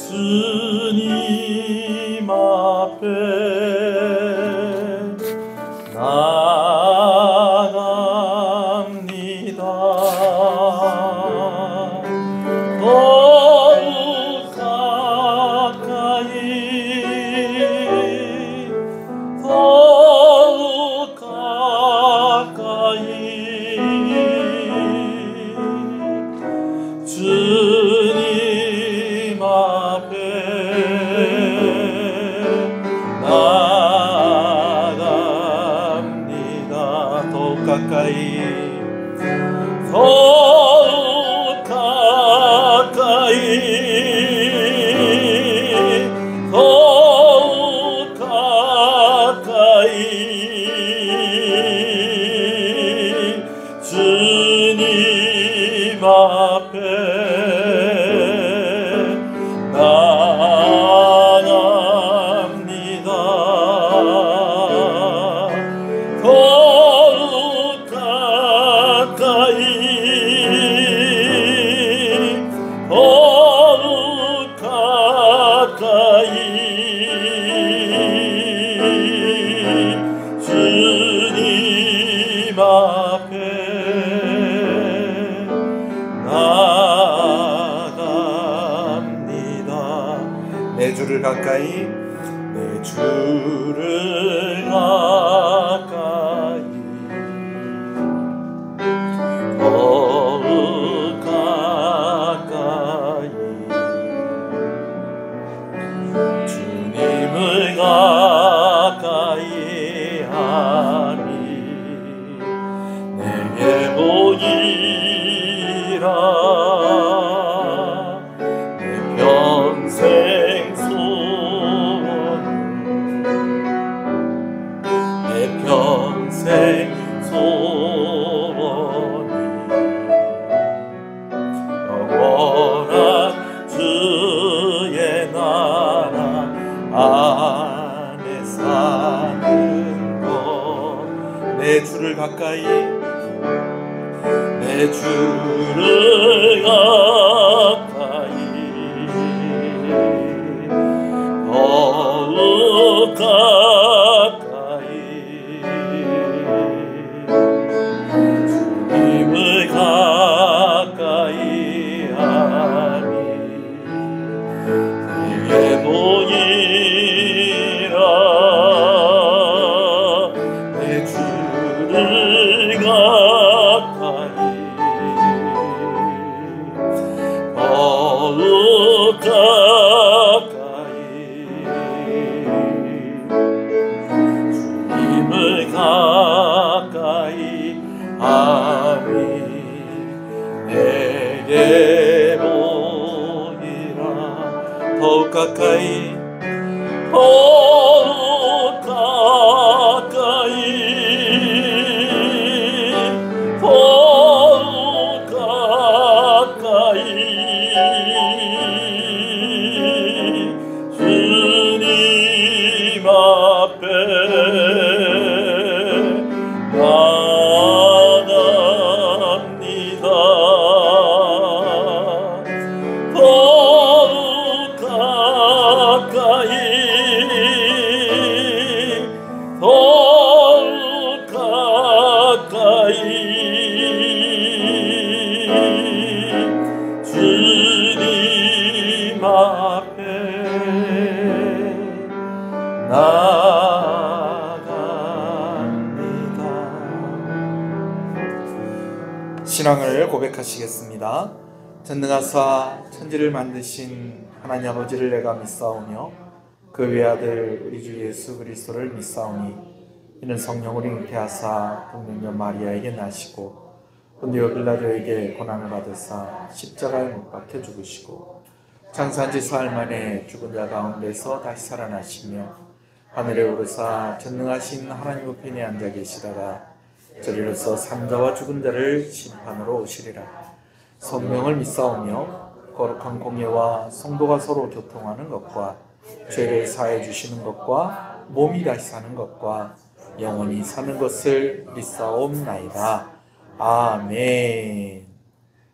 주님 앞에 나갑니다. 더욱 가까이 더욱 가까이 주님 앞에 나갑니다. 더욱 가까이 더욱 가까이 더욱 가까이 주님 앞에 나갑니다. 더욱 가까이 더욱 가까이 주님 앞에 나갑니다. 내 주를 가까이 내 주를 가까이 더욱 가까이 주님을 가까이 하니 내게 보이라 내 평생 소원 내 평생 소원이 영원한 주의 나라 안에 사는 것 내 주를 가까이 내 주를 가까이 더욱 가까이 주님을 가까이 하니 내게 보이라 내 주를 가까이 더욱 가까이 주님을 가까이 하니 내게 보이라 더욱 가까이 더욱 가까이 더욱 가까이 주님 앞에 나갑니다. 더욱 가까이 더욱 가까이 주님 앞에 나갑니다. 신앙을 고백하시겠습니다. 전능하사 천지를 만드신 하나님 아버지를 내가 믿사오며 그 외아들 우리 주 예수 그리스도를 믿사오니 이는 성령으로 잉태하사 동정녀 마리아에게 나시고 본디오 빌라도에게 고난을 받으사 십자가에 못 박혀 죽으시고 장사한 지 사흘 만에 죽은 자 가운데서 다시 살아나시며 하늘에 오르사 전능하신 하나님 우편에 앉아 계시다가 저리로서 산자와 죽은 자를 심판으로 오시리라. 성령을 믿사오며 거룩한 공예와 성도가 서로 교통하는 것과 죄를 사해 주시는 것과 몸이 다시 사는 것과 영원히 사는 것을 믿사옵나이다. 아멘.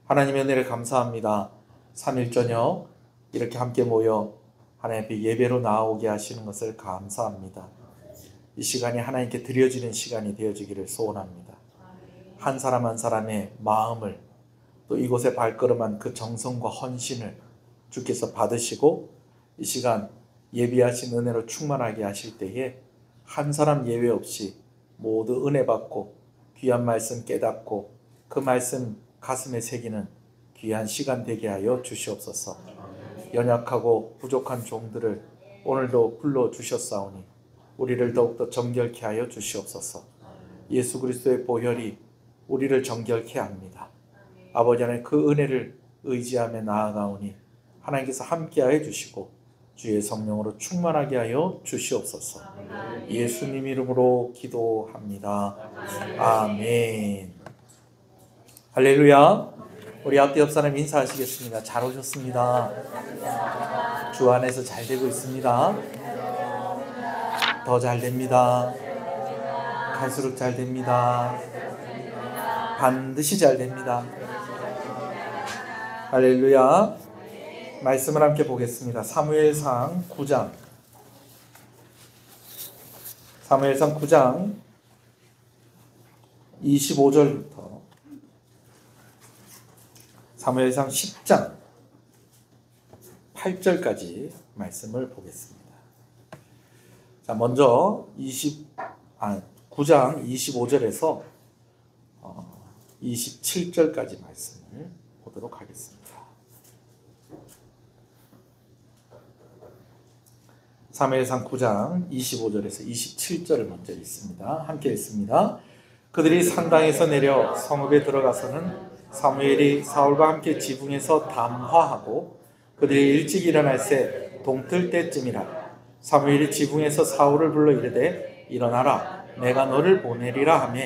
하나님의 은혜를 감사합니다. 3일 저녁 이렇게 함께 모여 하나님 앞에 예배로 나아오게 하시는 것을 감사합니다. 이 시간이 하나님께 드려지는 시간이 되어지기를 소원합니다. 한 사람 한 사람의 마음을 또 이곳에 발걸음한 그 정성과 헌신을 주께서 받으시고 이 시간 예비하신 은혜로 충만하게 하실 때에 한 사람 예외 없이 모두 은혜 받고 귀한 말씀 깨닫고 그 말씀 가슴에 새기는 귀한 시간 되게 하여 주시옵소서. 연약하고 부족한 종들을 오늘도 불러주셨사오니 우리를 더욱더 정결케 하여 주시옵소서. 예수 그리스도의 보혈이 우리를 정결케 합니다. 아버지 하나님 그 은혜를 의지하며 나아가오니 하나님께서 함께하여 주시고 주의 성령으로 충만하게 하여 주시옵소서. 예수님 이름으로 기도합니다. 아멘. 할렐루야. 우리 앞뒤 옆 사람 인사하시겠습니다. 잘 오셨습니다. 주 안에서 잘 되고 있습니다. 더 잘 됩니다. 갈수록 잘 됩니다. 반드시 잘 됩니다. 할렐루야. 말씀을 함께 보겠습니다. 사무엘상 9장 25절부터 사무엘상 10장 8절까지 말씀을 보겠습니다. 자, 먼저 9장 25절에서 27절까지 말씀을 보도록 하겠습니다. 사무엘상 9장 25절에서 27절을 먼저 읽습니다. 함께 읽습니다. 그들이 산당에서 내려 성읍에 들어가서는 사무엘이 사울과 함께 지붕에서 담화하고 그들이 일찍 일어날새 동틀 때쯤이라. 사무엘이 지붕에서 사울을 불러 이르되 일어나라 내가 너를 보내리라 하며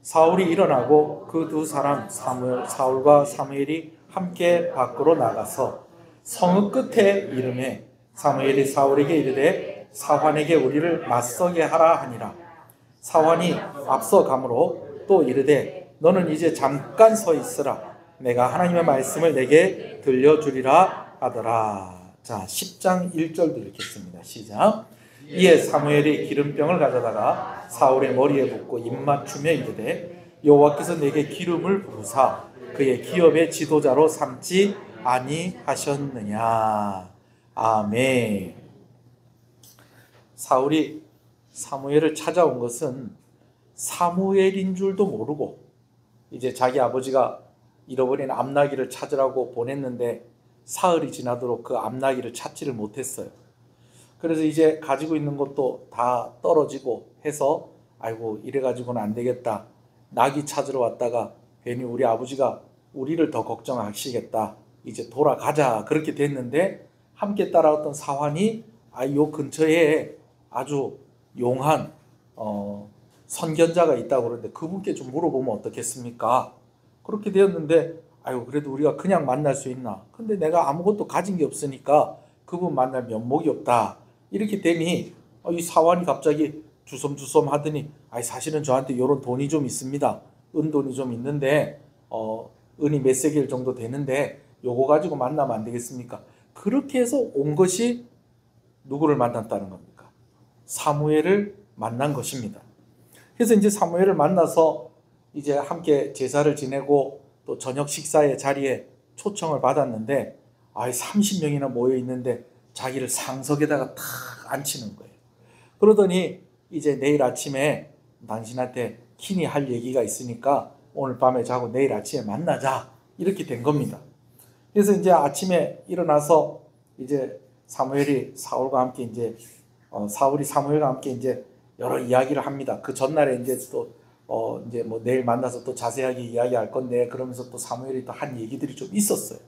사울이 일어나고 그 두 사람 사울과 사무엘이 함께 밖으로 나가서 성읍 끝에 이르매 사무엘이 사울에게 이르되 사환에게 우리를 맞서게 하라 하니라. 사환이 앞서 가므로 또 이르되 너는 이제 잠깐 서 있으라 내가 하나님의 말씀을 내게 들려주리라 하더라. 자, 10장 1절도 읽겠습니다. 시작. 이에 사무엘이 기름병을 가져다가 사울의 머리에 붓고 입맞추며 이르되 여호와께서 내게 기름을 부으사 그의 기업의 지도자로 삼지 아니하셨느냐. 아멘. 사울이 사무엘을 찾아온 것은 사무엘인 줄도 모르고 이제 자기 아버지가 잃어버린 암나귀를 찾으라고 보냈는데 사흘이 지나도록 그 암나귀를 찾지를 못했어요. 그래서 이제 가지고 있는 것도 다 떨어지고 해서 아이고 이래가지고는 안 되겠다. 나귀 찾으러 왔다가 괜히 우리 아버지가 우리를 더 걱정하시겠다. 이제 돌아가자. 그렇게 됐는데 함께 따라왔던 사환이 요 근처에 아주 용한 선견자가 있다고 그러는데 그분께 좀 물어보면 어떻겠습니까? 그렇게 되었는데 아이고 그래도 우리가 그냥 만날 수 있나? 근데 내가 아무것도 가진 게 없으니까 그분 만날 면목이 없다. 이렇게 되니 이 사환이 갑자기 주섬주섬 하더니 사실은 저한테 이런 돈이 좀 있습니다. 은돈이 좀 있는데 은이 몇 세겔 정도 되는데 요거 가지고 만나면 안 되겠습니까? 그렇게 해서 온 것이 누구를 만났다는 겁니까? 사무엘을 만난 것입니다. 그래서 이제 사무엘을 만나서 이제 함께 제사를 지내고 또 저녁 식사의 자리에 초청을 받았는데 30명이나 모여 있는데 자기를 상석에다가 탁 앉히는 거예요. 그러더니 이제 내일 아침에 당신한테 긴히 할 얘기가 있으니까 오늘 밤에 자고 내일 아침에 만나자. 이렇게 된 겁니다. 그래서 이제 아침에 일어나서 이제 사무엘이 사울과 함께 이제 사울이 사무엘과 함께 이제 여러 이야기를 합니다. 그 전날에 이제 또 이제 뭐 내일 만나서 또 자세하게 이야기할 건데 그러면서 또 사무엘이 또 한 얘기들이 좀 있었어요.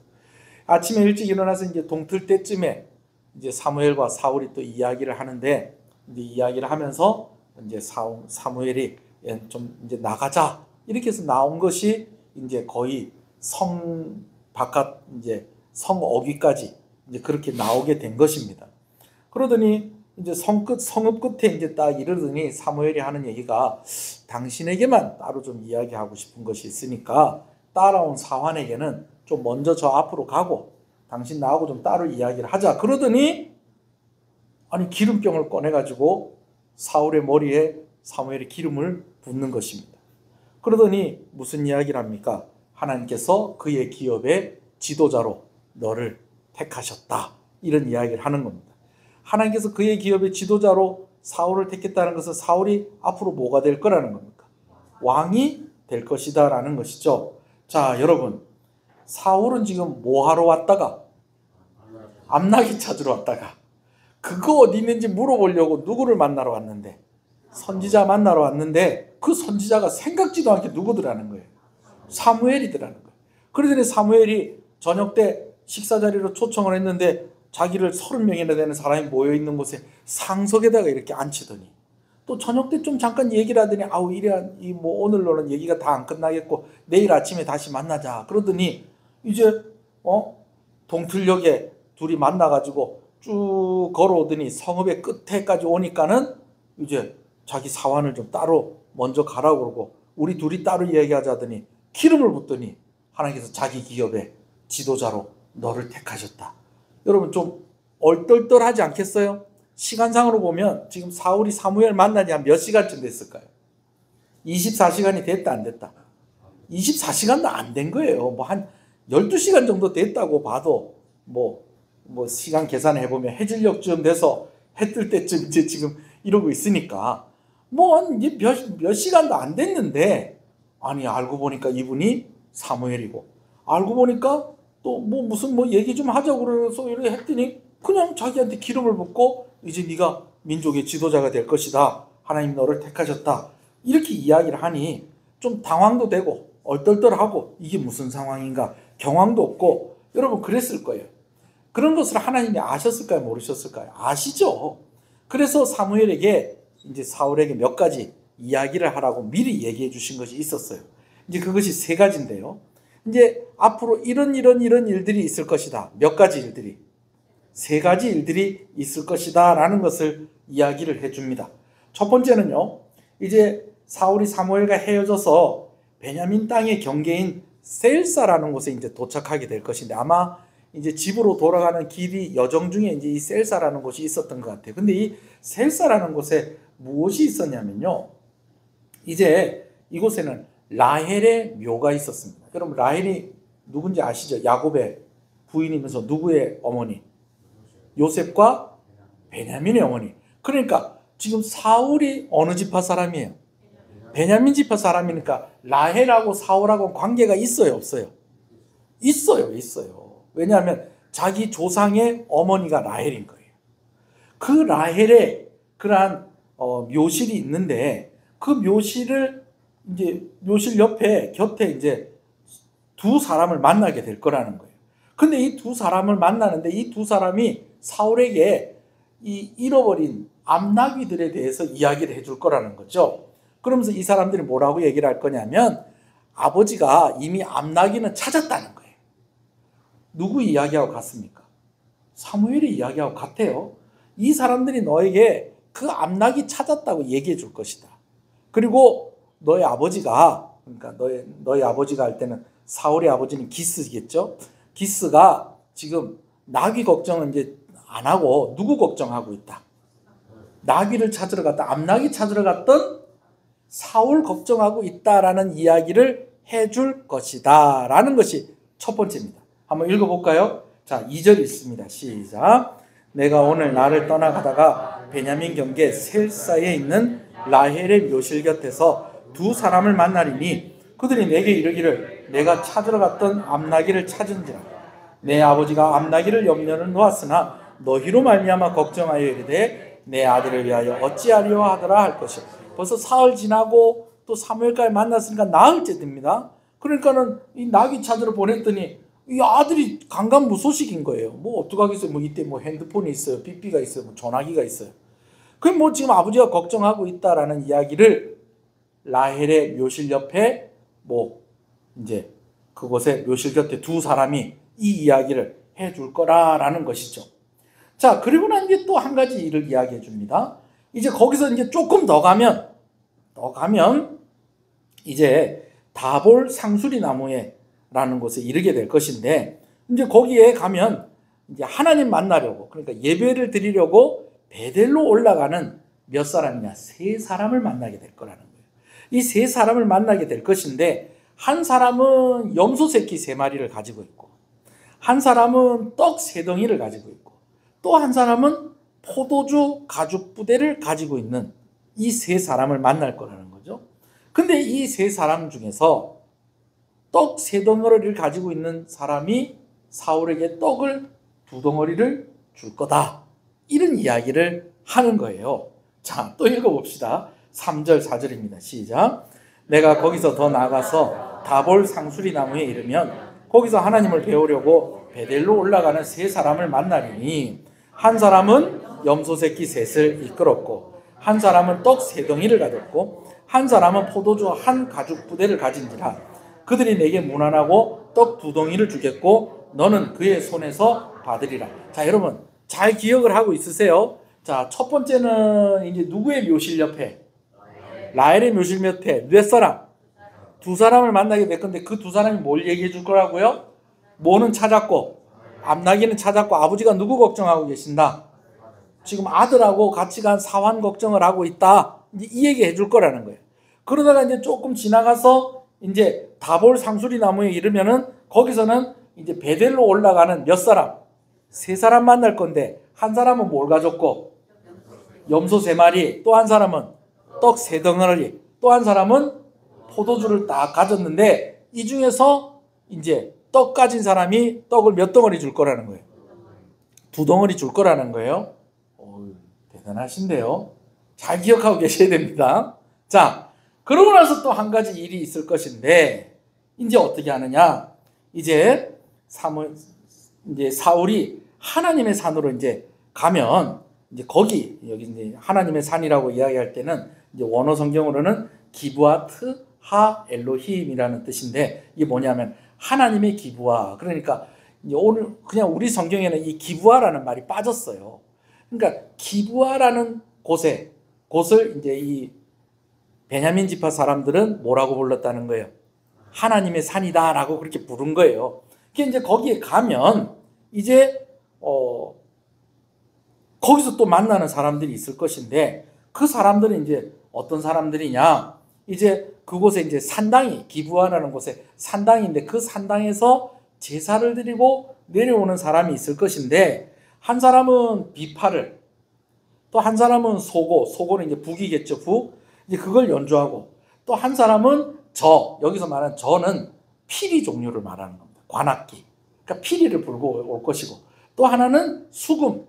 아침에 일찍 일어나서 이제 동틀 때쯤에 이제 사무엘과 사울이 또 이야기를 하는데 이제 이야기를 하면서 이제 사무엘이 좀 이제 나가자 이렇게 해서 나온 것이 이제 거의 성 바깥 이제 성 어귀까지 이제 그렇게 나오게 된 것입니다. 그러더니 이제 성읍 끝에 이제 딱 이르더니 사무엘이 하는 얘기가 당신에게만 따로 좀 이야기하고 싶은 것이 있으니까 따라온 사환에게는 좀 먼저 저 앞으로 가고 당신 나하고 좀 따로 이야기를 하자. 그러더니 아니 기름병을 꺼내가지고 사울의 머리에 사무엘이 기름을 붓는 것입니다. 그러더니 무슨 이야기를 합니까? 하나님께서 그의 기업의 지도자로 너를 택하셨다. 이런 이야기를 하는 겁니다. 하나님께서 그의 기업의 지도자로 사울을 택했다는 것은 사울이 앞으로 뭐가 될 거라는 겁니까? 왕이 될 것이다 라는 것이죠. 자, 여러분, 사울은 지금 뭐 하러 왔다가? 암나기 찾으러 왔다가 그거 어디 있는지 물어보려고 누구를 만나러 왔는데, 선지자 만나러 왔는데 그 선지자가 생각지도 않게 누구더라는 거예요. 사무엘이더라는 거예요. 그러더니 사무엘이 저녁 때 식사 자리로 초청을 했는데 자기를 30명이나 되는 사람이 모여있는 곳에 상석에다가 이렇게 앉히더니 또 저녁 때 좀 잠깐 얘기를 하더니 아우 이래 뭐 오늘로는 얘기가 다 안 끝나겠고 내일 아침에 다시 만나자. 그러더니 이제 동틀역에 둘이 만나가지고 쭉 걸어오더니 성읍의 끝에까지 오니까는 이제 자기 사환을 좀 따로 먼저 가라고 그러고 우리 둘이 따로 이야기하자더니 기름을 붓더니 하나님께서 자기 기업의 지도자로 너를 택하셨다. 여러분 좀 얼떨떨하지 않겠어요? 시간상으로 보면 지금 사울이 사무엘 만난 지 한 몇 시간쯤 됐을까요? 24시간이 됐다 안 됐다? 24시간도 안 된 거예요. 뭐 한 12시간 정도 됐다고 봐도 뭐 시간 계산해 보면 해질녘쯤 돼서 해 뜰 때쯤 이제 지금 이러고 있으니까 뭐 몇 시간도 안 됐는데 아니 알고 보니까 이분이 사무엘이고 알고 보니까 또 뭐 무슨 얘기 좀 하자고 그래서 이렇게 했더니 그냥 자기한테 기름을 붓고 이제 네가 민족의 지도자가 될 것이다. 하나님 너를 택하셨다. 이렇게 이야기를 하니 좀 당황도 되고 얼떨떨하고 이게 무슨 상황인가 경황도 없고 여러분 그랬을 거예요. 그런 것을 하나님이 아셨을까요? 모르셨을까요? 아시죠. 그래서 사무엘에게 이제 사울에게 몇 가지 이야기를 하라고 미리 얘기해 주신 것이 있었어요. 이제 그것이 세 가지인데요. 이제 앞으로 이런 일들이 있을 것이다. 몇 가지 일들이. 세 가지 일들이 있을 것이다 라는 것을 이야기를 해줍니다. 첫 번째는요. 이제 사울이 사무엘과 헤어져서 베냐민 땅의 경계인 셀사라는 곳에 이제 도착하게 될 것인데 아마 이제 집으로 돌아가는 길이 여정 중에 이제 이 셀사라는 곳이 있었던 것 같아요. 근데 이 셀사라는 곳에 무엇이 있었냐면요. 이제 이곳에는 라헬의 묘가 있었습니다. 여러분 라헬이 누군지 아시죠? 야곱의 부인이면서 누구의 어머니? 요셉과 베냐민의 어머니. 그러니까 지금 사울이 어느 지파 사람이에요? 베냐민 지파 사람이니까 라헬하고 사울하고 관계가 있어요? 없어요? 있어요. 왜냐하면 자기 조상의 어머니가 라헬인 거예요. 그 라헬의 그러한 묘실이 있는데 그 묘실 옆에 곁에 이제 두 사람을 만나게 될 거라는 거예요. 근데 이 두 사람을 만나는데 이 두 사람이 사울에게 이 잃어버린 암나귀들에 대해서 이야기를 해줄 거라는 거죠. 그러면서 이 사람들이 뭐라고 얘기를 할 거냐면 아버지가 이미 암나귀는 찾았다는 거예요. 누구 이야기하고 같습니까? 사무엘이 이야기하고 같아요. 이 사람들이 너에게 그 암나귀 찾았다고 얘기해 줄 것이다. 그리고 너의 아버지가 그러니까 너의 아버지가 할 때는 사울의 아버지는 기스겠죠. 기스가 지금 나귀 걱정은 이제 안 하고 누구 걱정하고 있다. 나귀를 찾으러 갔다 암나귀 찾으러 갔던 사울 걱정하고 있다라는 이야기를 해줄 것이다 라는 것이 첫 번째입니다. 한번 읽어볼까요? 자, 2절 읽습니다. 시작. 내가 오늘 나를 떠나가다가 베냐민 경계 셀사에 있는 라헬의 묘실 곁에서 두 사람을 만나리니 그들이 내게 이르기를 내가 찾으러 갔던 암나귀를 찾은지라. 내 아버지가 암나귀를 염려는 놓았으나 너희로 말미암아 걱정하여 이르되 내 아들을 위하여 어찌하려 하더라 할 것이요. 벌써 사흘 지나고 또 사무엘까지 만났으니까 나흘째 됩니다. 그러니까는 이 나귀 찾으러 보냈더니 이 아들이 강간무소식인 거예요. 뭐 어떡하겠어요. 이때 핸드폰이 있어요. 삐삐가 있어요. 전화기가 있어요. 그럼 지금 아버지가 걱정하고 있다라는 이야기를 라헬의 묘실 옆에 이제 그곳에 묘실 곁에 두 사람이 이 이야기를 해줄 거라라는 것이죠. 자, 그리고 난 이제 또 한 가지 일을 이야기해 줍니다. 이제 거기서 이제 조금 더 가면 이제 다볼 상수리 나무에라는 곳에 이르게 될 것인데 이제 거기에 가면 이제 하나님 만나려고, 그러니까 예배를 드리려고 베델로 올라가는 몇 사람이냐? 세 사람을 만나게 될 거라는 거예요. 이 세 사람을 만나게 될 것인데, 한 사람은 염소 새끼 3마리를 가지고 있고, 한 사람은 떡 3덩이를 가지고 있고, 또 한 사람은 포도주 가죽 부대를 가지고 있는 이 세 사람을 만날 거라는 거죠. 근데 이 세 사람 중에서 떡 3덩어리를 가지고 있는 사람이 사울에게 떡을 2덩어리를 줄 거다, 이런 이야기를 하는 거예요. 자, 또 읽어봅시다. 3절 4절입니다. 시작. 내가 거기서 더 나가서 다볼 상수리 나무에 이르면 거기서 하나님을 배우려고 베델로 올라가는 세 사람을 만나리니, 한 사람은 염소 새끼 셋을 이끌었고, 한 사람은 떡 3덩이를 가졌고, 한 사람은 포도주 한 가죽 부대를 가진지라. 그들이 내게 문안하고 떡 2덩이를 주겠고 너는 그의 손에서 받으리라. 자, 여러분 잘 기억을 하고 있으세요? 자, 첫 번째는 이제 누구의 묘실 옆에? 라헬의 묘실 옆에 몇 사람? 2사람을 만나게 될 건데, 그 2사람이 뭘 얘기해 줄 거라고요? 뭐는 찾았고, 암나기는 찾았고, 아버지가 누구 걱정하고 계신다? 지금 아들하고 같이 간 사환 걱정을 하고 있다. 이제 이 얘기 해줄 거라는 거예요. 그러다가 이제 조금 지나가서 이제 다볼 상수리 나무에 이르면은 거기서는 이제 베델로 올라가는 몇 사람? 3사람 만날 건데, 한 사람은 뭘 가졌고? 염소 3마리, 또 한 사람은 떡 3덩어리, 또 한 사람은 포도주를 딱 가졌는데, 이 중에서 이제 떡 가진 사람이 떡을 몇 덩어리 줄 거라는 거예요? 2덩어리 줄 거라는 거예요. 대단하신데요. 잘 기억하고 계셔야 됩니다. 자, 그러고 나서 또 한 가지 일이 있을 것인데, 이제 어떻게 하느냐? 이제 사울이 하나님의 산으로 이제 가면, 이제 거기, 여기 이제 하나님의 산이라고 이야기할 때는 이제 원어 성경으로는 기브아트 하 엘로힘이라는 뜻인데, 이게 뭐냐면 하나님의 기브아. 그러니까 이제 오늘 그냥 우리 성경에는 이 기브아라는 말이 빠졌어요. 그러니까 기브아라는 곳을 이제 이 베냐민 지파 사람들은 뭐라고 불렀다는 거예요? 하나님의 산이다라고 그렇게 부른 거예요. 그게 이제 거기에 가면 이제 거기서 또 만나는 사람들이 있을 것인데, 그 사람들은 이제 어떤 사람들이냐? 이제 그곳에 이제 산당이, 기브아라는 곳에 산당인데, 그 산당에서 제사를 드리고 내려오는 사람이 있을 것인데, 한 사람은 비파를, 또 한 사람은 소고는 이제 북이겠죠, 북. 이제 그걸 연주하고, 또 한 사람은 여기서 말하는 저는 피리 종류를 말하는 겁니다. 관악기. 그러니까 피리를 불고 올 것이고, 또 하나는 수금.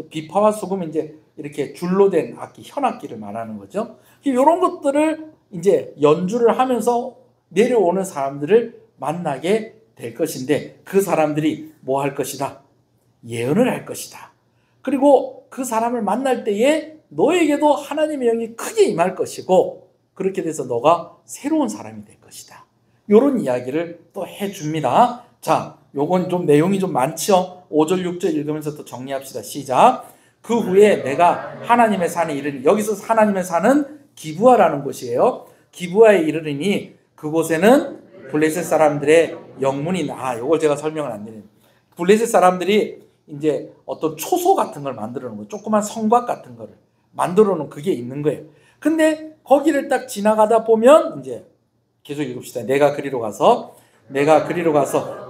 비파와 수금 이제 이렇게 줄로 된 악기, 현악기를 말하는 거죠. 이런 것들을 이제 연주를 하면서 내려오는 사람들을 만나게 될 것인데, 그 사람들이 뭐 할 것이다? 예언을 할 것이다. 그리고 그 사람을 만날 때에 너에게도 하나님의 영이 크게 임할 것이고, 그렇게 돼서 너가 새로운 사람이 될 것이다. 이런 이야기를 또 해줍니다. 자, 요건 좀 내용이 좀 많죠? 5절 6절 읽으면서 또 정리합시다. 시작. 그 후에 내가 하나님의 산에 이르니, 여기서 하나님의 산은 기브아라는 곳이에요. 기브아에 이르니 그곳에는 블레셋 사람들의 영문이 요걸 제가 설명을 안 드리는, 블레셋 사람들이 이제 어떤 초소 같은 걸 만들어 놓은 거, 조그만 성곽 같은 거를 만들어 놓은 그게 있는 거예요. 근데 거기를 딱 지나가다 보면, 이제 계속 읽읍시다. 내가 그리로 가서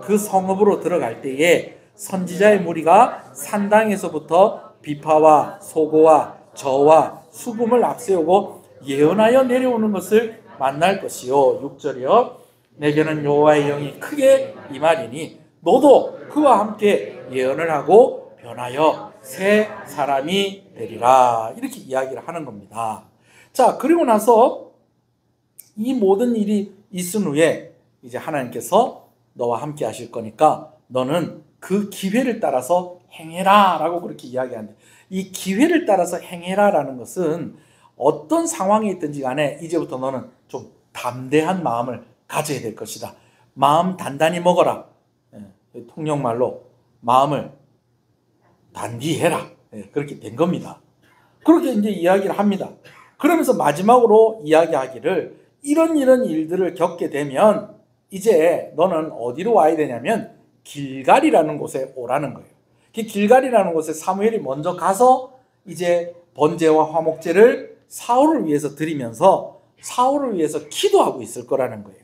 그 성읍으로 들어갈 때에 선지자의 무리가 산당에서부터 비파와 소고와 저와 수금을 앞세우고 예언하여 내려오는 것을 만날 것이요. 6절이요. 내게는 여호와의 영이 크게 임하리니 너도 그와 함께 예언을 하고 변하여 새 사람이 되리라. 이렇게 이야기를 하는 겁니다. 자, 그리고 나서 이 모든 일이 있은 후에 이제 하나님께서 너와 함께 하실 거니까 너는 그 기회를 따라서 행해라 라고 그렇게 이야기하는데, 이 기회를 따라서 행해라 라는 것은 어떤 상황이 있든지 간에 이제부터 너는 좀 담대한 마음을 가져야 될 것이다. 마음 단단히 먹어라. 통역말로 마음을 단디해라. 그렇게 된 겁니다. 그렇게 이제 이야기를 합니다. 그러면서 마지막으로 이야기하기를, 이런 일들을 겪게 되면 이제 너는 어디로 와야 되냐면 길갈이라는 곳에 오라는 거예요. 그 길갈이라는 곳에 사무엘이 먼저 가서 이제 번제와 화목제를 사울을 위해서 드리면서 사울을 위해서 기도하고 있을 거라는 거예요.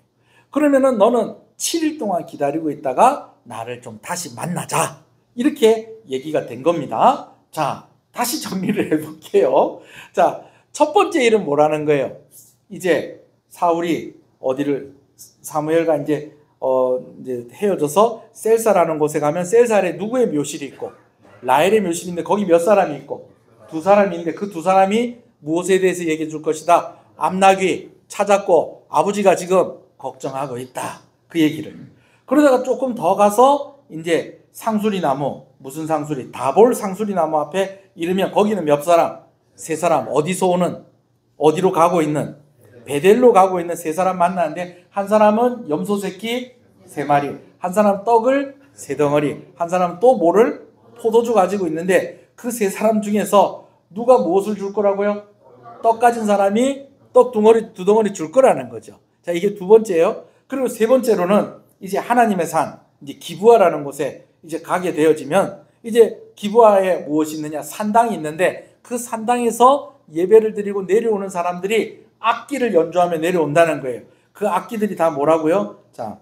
그러면은 너는 7일 동안 기다리고 있다가 나를 좀 다시 만나자. 이렇게 얘기가 된 겁니다. 자, 다시 정리를 해볼게요. 자, 첫 번째 일은 뭐라는 거예요? 이제 사울이 어디를 사무엘과 이제 헤어져서 셀사라는 곳에 가면 셀사에 누구의 묘실이 있고 라헬의 묘실인데 거기 몇 사람이 있고 두 사람이 있는데 그 두 사람이 무엇에 대해서 얘기해 줄 것이다. 암낙이 찾았고 아버지가 지금 걱정하고 있다. 그 얘기를. 그러다가 조금 더 가서 이제 상수리 나무, 무슨 상수리? 다볼 상수리 나무 앞에 이르면 거기는 몇 사람? 세 사람. 어디서 오는? 어디로 가고 있는? 베델로 가고 있는 세 사람 만나는데 한 사람은 염소 새끼 3마리, 한 사람은 떡을 3덩어리, 한 사람은 또 뭐를? 포도주 가지고 있는데 그 세 사람 중에서 누가 무엇을 줄 거라고요? 떡 가진 사람이 떡 2덩어리 줄 거라는 거죠. 자, 이게 두 번째예요. 그리고 세 번째로는 이제 하나님의 산, 이제 기브아라는 곳에 이제 가게 되어지면 이제 기브아에 무엇이 있느냐? 산당이 있는데 그 산당에서 예배를 드리고 내려오는 사람들이 악기를 연주하며 내려온다는 거예요. 그 악기들이 다 뭐라고요? 자,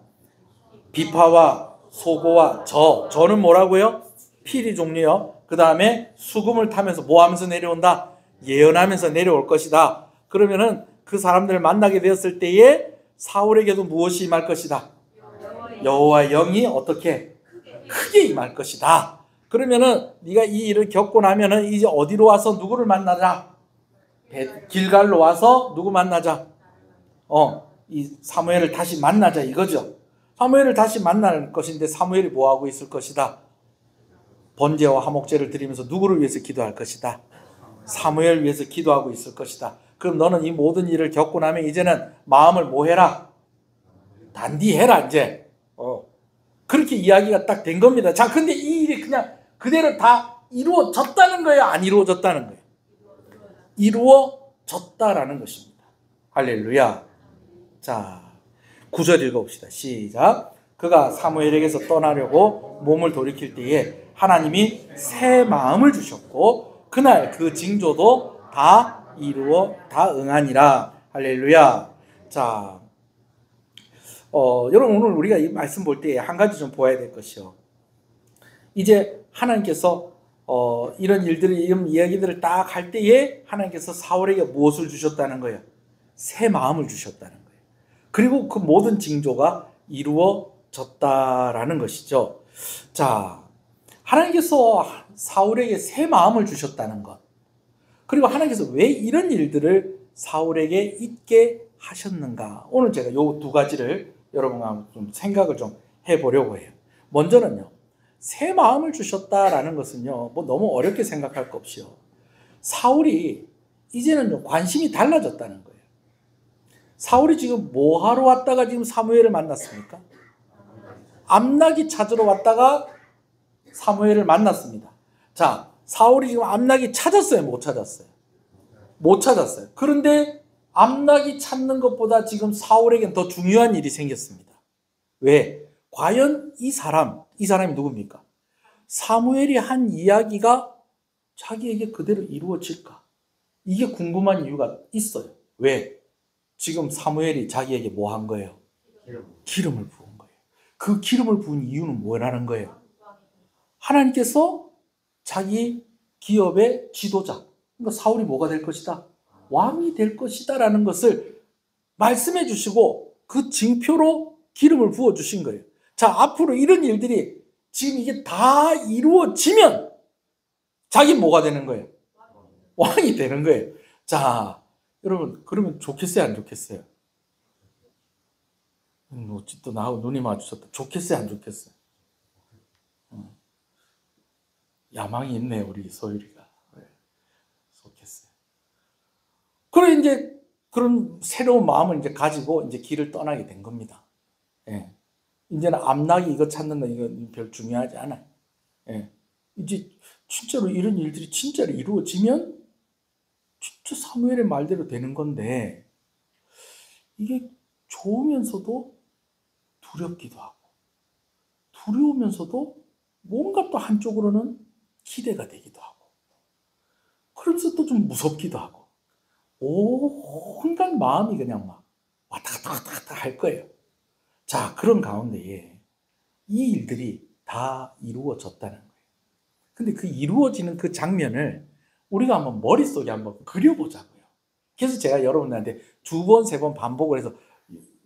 비파와 소고와 저는 뭐라고요? 피리 종류요. 그 다음에 수금을 타면서 뭐 하면서 내려온다? 예언하면서 내려올 것이다. 그러면은 그 사람들을 만나게 되었을 때에 사울에게도 무엇이 임할 것이다? 여호와의 영이 어떻게? 크게 임할 것이다. 그러면은 네가 이 일을 겪고 나면은 이제 어디로 와서 누구를 만나자? 길갈로 와서 누구 만나자? 이 사무엘을 다시 만나자 이거죠. 사무엘을 다시 만날 것인데 사무엘이 뭐 하고 있을 것이다? 번제와 화목제를 드리면서 누구를 위해서 기도할 것이다? 사무엘 위해서 기도하고 있을 것이다. 그럼 너는 이 모든 일을 겪고 나면 이제는 마음을 뭐 해라? 단디해라 이제. 그렇게 이야기가 딱 된 겁니다. 자, 근데 이 일이 그냥 그대로 다 이루어졌다는 거예요? 안 이루어졌다는 거예요? 이루어졌다라는 것입니다. 할렐루야. 자, 9절 읽어봅시다. 시작. 그가 사무엘에게서 떠나려고 몸을 돌이킬 때에 하나님이 새 마음을 주셨고 그날 그 징조도 다 응하니라. 할렐루야. 자, 여러분 오늘 우리가 이 말씀 볼 때 한 가지 좀 보아야 될 것이요. 이제 하나님께서 이런 이야기들을 딱 할 때에 하나님께서 사울에게 무엇을 주셨다는 거예요? 새 마음을 주셨다는 거예요. 그리고 그 모든 징조가 이루어졌다라는 것이죠. 자, 하나님께서 사울에게 새 마음을 주셨다는 것. 그리고 하나님께서 왜 이런 일들을 사울에게 있게 하셨는가? 오늘 제가 요 두 가지를 여러분과 좀 생각을 좀 해보려고 해요. 먼저는요, 새 마음을 주셨다라는 것은요, 뭐 너무 어렵게 생각할 것 없이요. 사울이 이제는 좀 관심이 달라졌다는 거예요. 사울이 지금 뭐 하러 왔다가 지금 사무엘을 만났습니까? 암낙이 찾으러 왔다가 사무엘을 만났습니다. 자, 사울이 지금 암낙이 찾았어요? 못 찾았어요? 못 찾았어요. 그런데 암낙이 찾는 것보다 지금 사울에겐 더 중요한 일이 생겼습니다. 왜? 과연 이 사람이 누굽니까? 사무엘이 한 이야기가 자기에게 그대로 이루어질까? 이게 궁금한 이유가 있어요. 왜? 지금 사무엘이 자기에게 뭐 한 거예요? 기름을 부은 거예요. 그 기름을 부은 이유는 뭐라는 거예요? 하나님께서 자기 기업의 지도자, 그러니까 사울이 뭐가 될 것이다? 왕이 될 것이다 라는 것을 말씀해 주시고 그 징표로 기름을 부어 주신 거예요. 자, 앞으로 이런 일들이 지금 이게 다 이루어지면 자기는 뭐가 되는 거예요? 왕이 되는 거예요. 자, 여러분 그러면 좋겠어요? 안 좋겠어요? 어찌 또 나하고 눈이 마주쳤다. 좋겠어요? 안 좋겠어요? 야망이 있네 우리 소율이가. 좋겠어요. 그래 이제 그런 새로운 마음을 이제 가지고 이제 길을 떠나게 된 겁니다. 예. 이제는 암낙이 이거 찾는 건 이거 별 중요하지 않아요. 예. 이제 진짜로 이런 일들이 진짜로 이루어지면 진짜 사무엘의 말대로 되는 건데 이게 좋으면서도 두렵기도 하고 두려우면서도 뭔가 또 한쪽으로는 기대가 되기도 하고, 그러면서 또 좀 무섭기도 하고, 온갖 마음이 그냥 막 왔다 갔다 왔다 갔다 할 거예요. 자, 그런 가운데에 이 일들이 다 이루어졌다는 거예요. 근데 그 이루어지는 그 장면을 우리가 한번 머릿속에 한번 그려보자고요. 그래서 제가 여러분들한테 2번, 3번 반복을 해서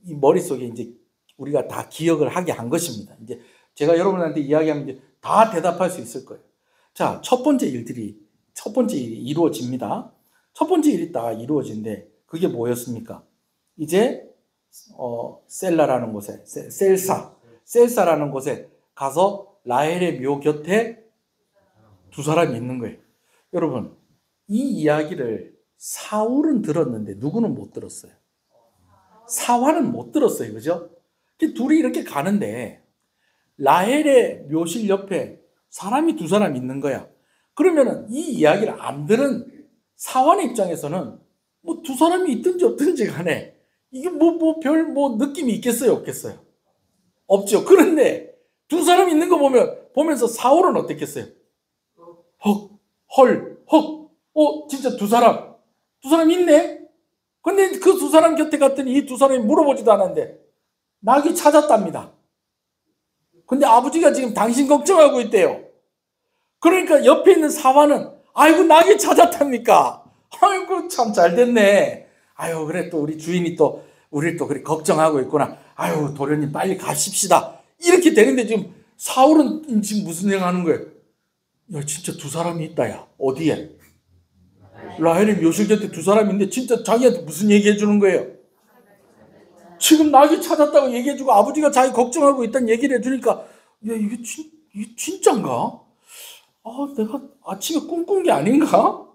이 머릿속에 이제 우리가 다 기억을 하게 한 것입니다. 이제 제가 여러분한테 이야기하면 이제 다 대답할 수 있을 거예요. 자, 첫 번째 일이 이루어집니다. 첫 번째 일이 다 이루어진데 그게 뭐였습니까? 이제 셀라라는 곳에 셀사라는 곳에 가서 라헬의 묘 곁에 두 사람이 있는 거예요. 여러분, 이 이야기를 사울은 들었는데 누구는 못 들었어요. 사환은 못 들었어요. 그죠? 둘이 이렇게 가는데 라헬의 묘실 옆에 사람이 두 사람 있는 거야. 그러면은 이 이야기를 안 들은 사환의 입장에서는 뭐 두 사람이 있든지 없든지 간에 이게 별 느낌이 있겠어요? 없겠어요? 없죠. 그런데 두 사람 있는 거 보면서 사울은 어땠겠어요? 진짜 두 사람 있네? 근데 그 두 사람 곁에 갔더니 이 두 사람이 물어보지도 않았는데 낙이 찾았답니다. 근데 아버지가 지금 당신 걱정하고 있대요. 그러니까 옆에 있는 사환은 아이고 낙이 찾았답니까? 아이고 참 잘 됐네. 아유 그래 또 우리 주인이 또 우리를 또 그렇게 걱정하고 있구나. 아유 도련님 빨리 가십시다. 이렇게 되는데 지금 사울은 지금 무슨 생각하는 거예요? 야 진짜 두 사람이 있다 야. 어디에? 라헬의 묘실 곁에 두 사람이 있는데 진짜 자기한테 무슨 얘기해 주는 거예요? 지금 낙이 찾았다고 얘기해 주고 아버지가 자기 걱정하고 있다는 얘기를 해주니까 야 이게 진짠가? 내가 아침에 꿈꾼 게 아닌가?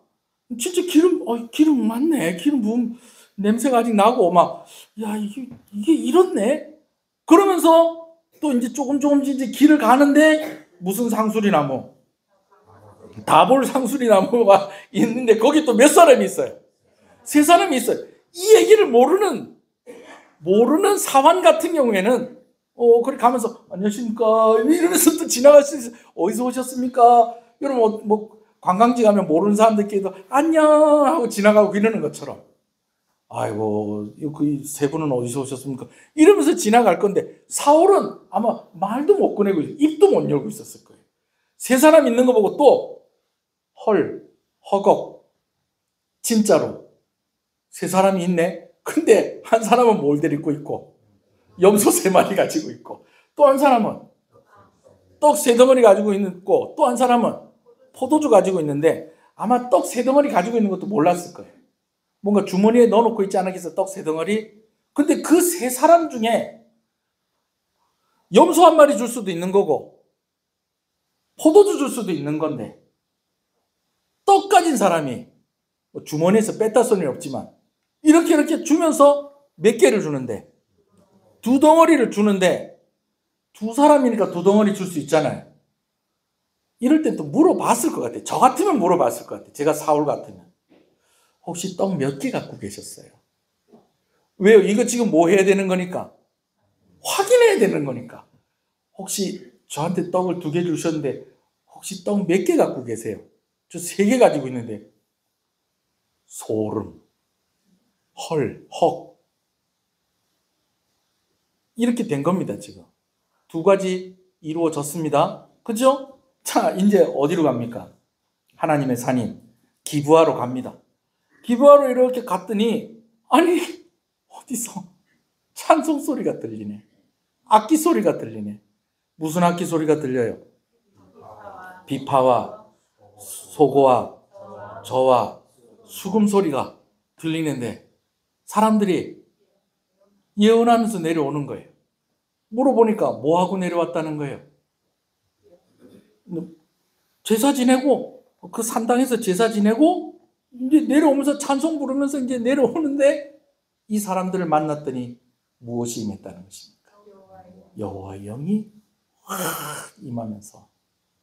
진짜 기름 맞네. 기름 부음 냄새가 아직 나고 이게 이렇네. 그러면서 또 이제 조금씩 이제 길을 가는데 무슨 상수리나무? 다볼 상수리나무가 있는데 거기 또 몇 사람이 있어요? 3사람이 있어요. 이 얘기를 모르는 사환 같은 경우에는 그래 가면서 안녕하십니까 이러면서 또 지나갈 수 있어요. 어디서 오셨습니까? 여러분 관광지 가면 모르는 사람들끼리도 안녕 하고 지나가고 이러는 것처럼 아이고 그 세 분은 어디서 오셨습니까? 이러면서 지나갈 건데 사울은 아마 말도 못 꺼내고 입도 못 열고 있었을 거예요. 3사람 있는 거 보고 또 허걱 진짜로 3사람이 있네. 근데 한 사람은 뭘 데리고 있고 염소 3마리 가지고 있고 또 한 사람은 떡 3덩어리 가지고 있고 또 한 사람은 포도주 가지고 있는데 아마 떡 3덩어리 가지고 있는 것도 몰랐을 거예요. 뭔가 주머니에 넣어놓고 있지 않았겠어? 떡 3덩어리? 근데 그 3사람 중에 염소 1마리 줄 수도 있는 거고 포도주 줄 수도 있는 건데 떡 가진 사람이 주머니에서 뺐다 소리는 없지만 이렇게 주면서 몇 개를 주는데 2덩어리를 주는데 2사람이니까 2덩어리 줄 수 있잖아요. 이럴 땐 또 물어봤을 것 같아요. 저 같으면 물어봤을 것 같아요. 제가 사울 같으면. 혹시 떡 몇 개 갖고 계셨어요? 왜요? 이거 지금 뭐 해야 되는 거니까? 확인해야 되는 거니까. 혹시 저한테 떡을 2개 주셨는데 혹시 떡 몇 개 갖고 계세요? 저 3개 가지고 있는데 소름, 헉 이렇게 된 겁니다. 지금 2가지 이루어졌습니다. 그죠? 자 이제 어디로 갑니까? 하나님의 산인 기브아로 갑니다. 기브아로 이렇게 갔더니 아니 어디서 찬송 소리가 들리네. 악기 소리가 들리네. 무슨 악기 소리가 들려요? 비파와 소고와 저와 수금 소리가 들리는데 사람들이 예언하면서 내려오는 거예요. 물어보니까 뭐하고 내려왔다는 거예요? 제사 지내고 그 산당에서 제사 지내고 이제 내려오면서 찬송 부르면서 이제 내려오는데 이 사람들을 만났더니 무엇이 임했다는 것입니까? 여호와의 영이 확 임하면서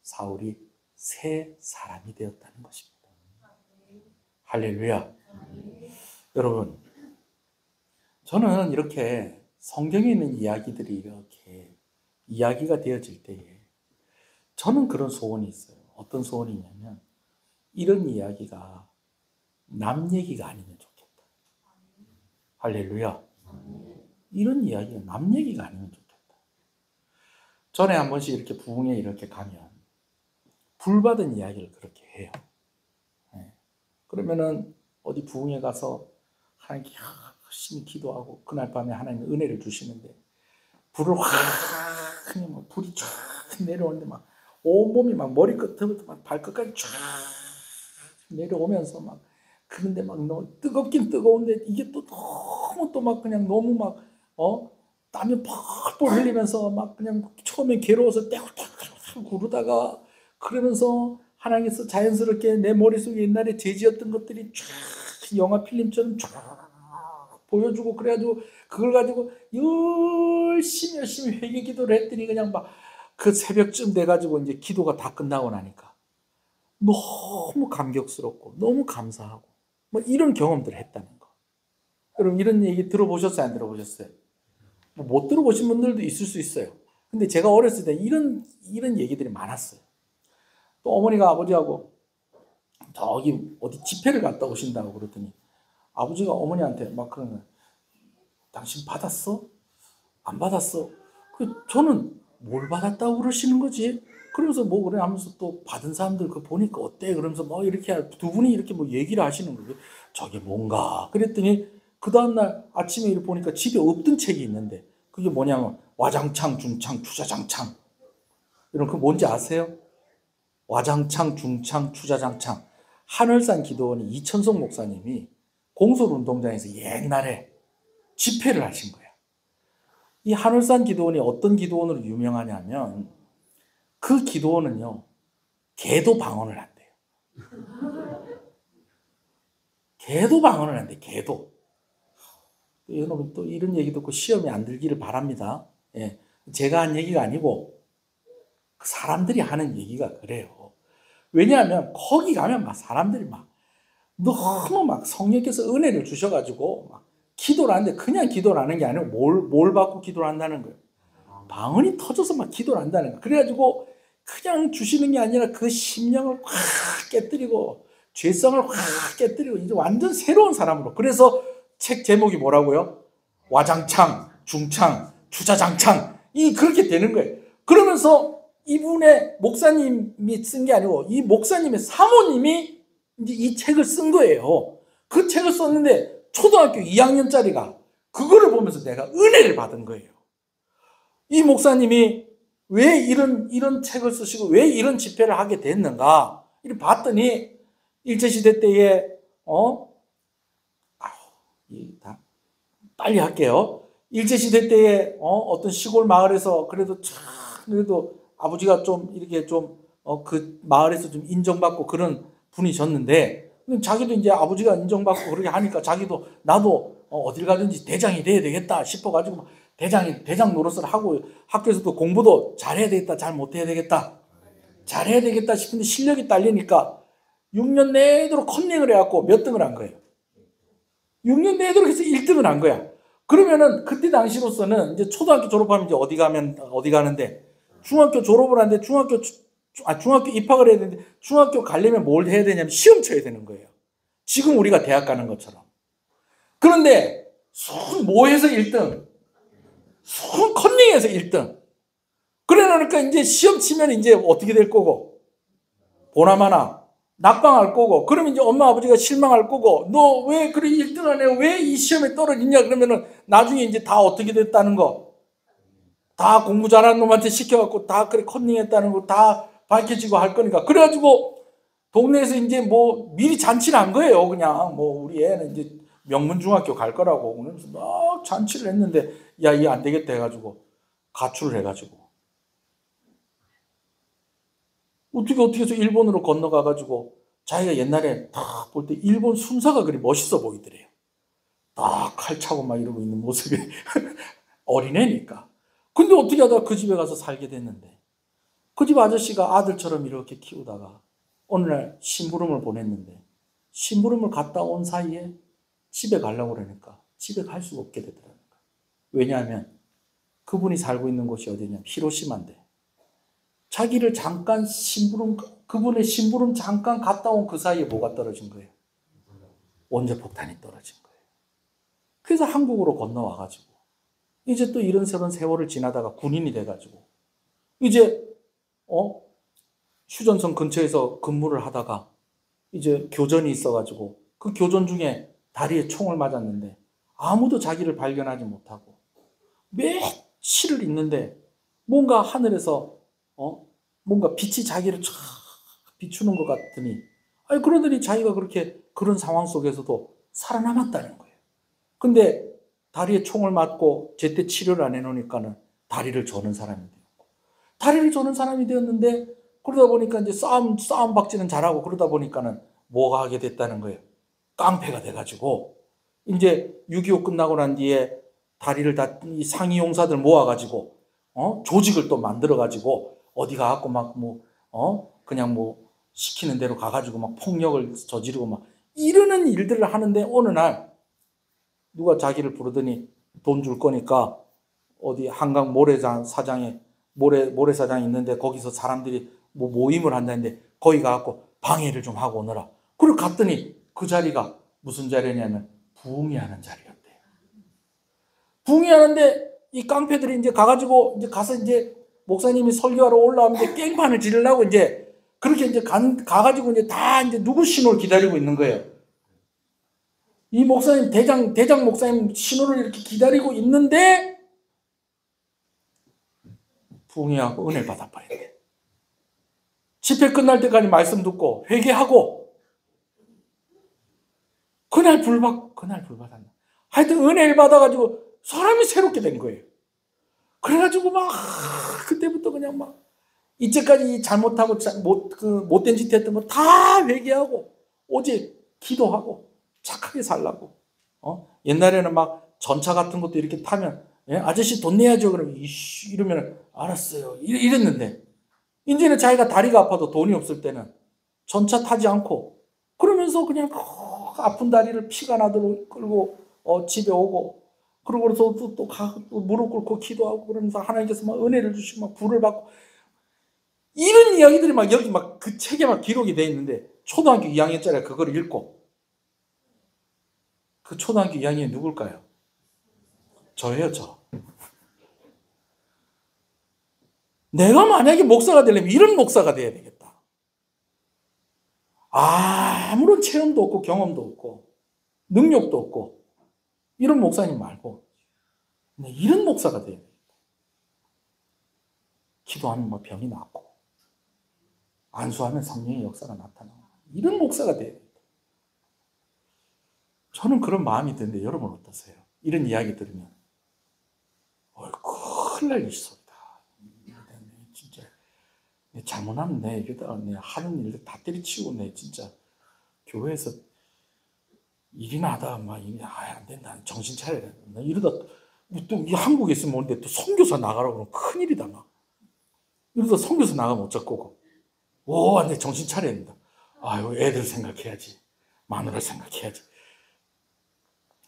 사울이 새 사람이 되었다는 것입니다. 할렐루야. 여러분, 저는 이렇게 성경에 있는 이야기들이 이렇게 이야기가 되어질 때에 저는 그런 소원이 있어요. 어떤 소원이 있냐면 이런 이야기가 남 얘기가 아니면 좋겠다. 할렐루야. 이런 이야기가 남 얘기가 아니면 좋겠다. 전에 한 번씩 이렇게 부흥에 이렇게 가면 불 받은 이야기를 그렇게 해요. 네. 그러면은 어디 부흥에 가서 하나님께 열심히 기도하고 그날 밤에 하나님 은혜를 주시는데 불을 확 그냥 막 불이 쫙 내려오는데 막 온몸이 막 머리끝부터 막 발끝까지 쫙 내려오면서 막 그런데 막 너무 뜨겁긴 뜨거운데 이게 또 너무 또 막 그냥 너무 막 땀이 펄펄 흘리면서 막 그냥 처음에 괴로워서 떼굴떼굴 구르다가 그러면서 하나님께서 자연스럽게 내 머릿속에 옛날에 죄지었던 것들이 쫙 영화 필름처럼 쫙 보여주고 그래가지고 그걸 가지고 열심히 회개 기도를 했더니 그냥 막 그 새벽쯤 돼가지고 이제 기도가 다 끝나고 나니까 너무 감격스럽고 너무 감사하고 뭐 이런 경험들을 했다는 거. 여러분 이런 얘기 들어보셨어요? 안 들어보셨어요? 뭐 못 들어보신 분들도 있을 수 있어요. 근데 제가 어렸을 때 이런 얘기들이 많았어요. 또 어머니가 아버지하고 저기 어디 집회를 갔다 오신다고 그러더니 아버지가 어머니한테 막 그러는 거예요. 당신 받았어? 안 받았어? 저는 뭘 받았다고 그러시는 거지? 그러면서 뭐 그래 하면서 또 받은 사람들 그 보니까 어때? 그러면서 뭐 이렇게 두 분이 이렇게 뭐 얘기를 하시는 거예요. 저게 뭔가? 그랬더니 그 다음날 아침에 이렇게 보니까 집에 없던 책이 있는데 그게 뭐냐면 와장창, 중창, 추자장창. 이런 그 뭔지 아세요? 와장창, 중창, 추자장창. 하늘산 기도원이 이천석 목사님이 공설운동장에서 옛날에 집회를 하신 거예요. 이 하늘산 기도원이 어떤 기도원으로 유명하냐면 그 기도원은요 개도 방언을 한대요. 개도 방언을 한대. 개도. 여러분 또 이런 얘기 듣고 시험에 안 들기를 바랍니다. 예, 제가 한 얘기가 아니고 그 사람들이 하는 얘기가 그래요. 왜냐하면 거기 가면 막 사람들이 막 너무 막 성령께서 은혜를 주셔가지고 막 기도를 하는데 그냥 기도를 하는 게 아니고 뭘 받고 기도를 한다는 거예요. 방언이 터져서 막 기도를 한다는 거예요. 그래가지고 그냥 주시는 게 아니라 그 심령을 확 깨뜨리고 죄성을 확 깨뜨리고 이제 완전 새로운 사람으로. 그래서 책 제목이 뭐라고요? 와장창, 중창, 주자장창 이 그렇게 되는 거예요. 그러면서 이분의 목사님이 쓴 게 아니고 이 목사님의 사모님이 이제 이 책을 쓴 거예요. 그 책을 썼는데 초등학교 2학년짜리가 그거를 보면서 내가 은혜를 받은 거예요. 이 목사님이 왜 이런 책을 쓰시고 왜 이런 집회를 하게 됐는가? 이렇게 봤더니 일제시대 때에 다 빨리 할게요. 일제시대 때에 어떤 시골 마을에서 그래도 아버지가 좀 이렇게 그 마을에서 좀 인정받고 그런 분이셨는데 자기도 이제 아버지가 인정받고 그렇게 하니까 자기도 나도 어딜 가든지 대장이 돼야 되겠다 싶어가지고 대장 노릇을 하고 학교에서도 공부도 잘해야 되겠다, 잘 못해야 되겠다, 잘해야 되겠다 싶은데 실력이 딸리니까 6년 내도록 컨닝을 해갖고 몇 등을 한 거예요. 6년 내도록 해서 1등을 한 거야. 그러면은 그때 당시로서는 이제 초등학교 졸업하면 이제 어디 가는데 중학교 졸업을 하는데 중학교 입학을 해야 되는데 중학교 가려면 뭘 해야 되냐면 시험 쳐야 되는 거예요. 지금 우리가 대학 가는 것처럼. 그런데 뭐 해서 1등? 컨닝해서 1등. 그래 놓으니까 이제 시험 치면 이제 어떻게 될 거고? 보나마나 낙방할 거고. 그러면 이제 엄마 아버지가 실망할 거고. 너 왜 그래 1등 안 해? 왜 이 시험에 떨어지냐? 그러면은 나중에 이제 다 어떻게 됐다는 거. 다 공부 잘하는 놈한테 시켜갖고 다 그래 컨닝했다는 거 다 밝혀지고 할 거니까. 그래가지고 동네에서 이제 뭐 미리 잔치를 한 거예요. 그냥 뭐 우리 애는 이제 명문중학교 갈 거라고. 그러면서 막 잔치를 했는데 야, 이게 안 되겠다 해가지고 가출을 해가지고 어떻게 해서 일본으로 건너가가지고 자기가 옛날에 딱 볼 때 일본 순사가 그리 멋있어 보이더래요. 딱 칼 차고 막 이러고 있는 모습이 어린애니까. 근데 어떻게 하다가 그 집에 가서 살게 됐는데 그 집 아저씨가 아들처럼 이렇게 키우다가 어느 날 심부름을 보냈는데 심부름을 갔다 온 사이에 집에 가려고 그러니까 집에 갈 수가 없게 되더라고요. 왜냐하면 그분이 살고 있는 곳이 어디냐면 히로시마인데 자기를 잠깐 그분의 심부름 잠깐 갔다 온 그 사이에 뭐가 떨어진 거예요? 원자폭탄이 떨어진 거예요. 그래서 한국으로 건너와가지고 이제 또 이런저런 세월을 지나다가 군인이 돼가지고 이제 휴전선 근처에서 근무를 하다가 이제 교전이 있어가지고 그 교전 중에 다리에 총을 맞았는데 아무도 자기를 발견하지 못하고 며칠을 있는데 뭔가 하늘에서 뭔가 빛이 자기를 쫙 비추는 것 같더니 그러더니 자기가 그런 상황 속에서도 살아남았다는 거예요. 근데 다리에 총을 맞고 제때 치료를 안 해놓으니까는 다리를 저는 사람이 되었고 다리를 저는 사람이 되었는데 그러다 보니까 이제 싸움 박지는 잘하고 그러다 보니까는 뭐가 하게 됐다는 거예요. 깡패가 돼가지고 이제 6.25 끝나고 난 뒤에 다리를 다 이 상위 용사들 모아가지고 조직을 또 만들어가지고 어디 가갖고 막 그냥 시키는 대로 가가지고 막 폭력을 저지르고 막 이러는 일들을 하는데 어느 날 누가 자기를 부르더니 돈 줄 거니까 어디 한강 모래사장에 모래사장이 있는데 거기서 사람들이 모임을 한다는데 거기 가갖고 방해를 좀 하고 오너라. 그리고 갔더니 그 자리가 무슨 자리냐면 부흥회하는 자리였대요. 부흥회하는데 이 깡패들이 이제 가가지고 이제 가서 이제 목사님이 설교하러 올라오는데 깽판을 지르려고 이제 그렇게 이제 가가지고 이제 다 이제 누구 신호를 기다리고 있는 거예요. 이 목사님 대장 목사님 신호를 이렇게 기다리고 있는데 부흥회하고 은혜를 받아버렸네. 집회 끝날 때까지 말씀 듣고 회개하고 그날 불받았나. 하여튼 은혜를 받아가지고 사람이 새롭게 된 거예요. 그래가지고 막 그때부터 그냥 막 이제까지 잘못하고 못된 짓 했던 거 다 회개하고 오직 기도하고 착하게 살라고. 옛날에는 막 전차 같은 것도 이렇게 타면 아저씨 돈 내야죠. 그러면 이러면 알았어요. 이랬는데 이제는 자기가 다리가 아파도 돈이 없을 때는 전차 타지 않고 그러면서 그냥 아픈 다리를 피가 나도록 끌고 집에 오고 그러고서 또 무릎 꿇고 기도하고 그러면서 하나님께서 막 은혜를 주시고 막 불을 받고 이런 이야기들이 막 여기 막 그 책에 막 기록이 돼 있는데 초등학교 2학년짜리 그걸 읽고 그 초등학교 2학년이 누굴까요? 저예요, 저. 내가 만약에 목사가 되려면 이런 목사가 돼야 되겠다. 아무런 체험도 없고 경험도 없고 능력도 없고 이런 목사님 말고 이런 목사가 돼야 되겠다. 기도하면 병이 낫고 안수하면 성령의 역사가 나타나고 이런 목사가 돼야 되겠다. 저는 그런 마음이 드는데 여러분 어떠세요? 이런 이야기 들으면 큰일 날 일이다. 진짜 잘못하면 이러다가 하는 일들 다 때려치우고 진짜 교회에서 일이나 하다가 막 안 된다. 정신 차려야 된다. 이러다 또 한국에 있으면 오는데 또 선교사 나가라고 그러면 큰일이다. 막 이러다 선교사 나가면 어쩌고 완전 정신 차려야 된다. 아유 애들 생각해야지. 마누라 생각해야지.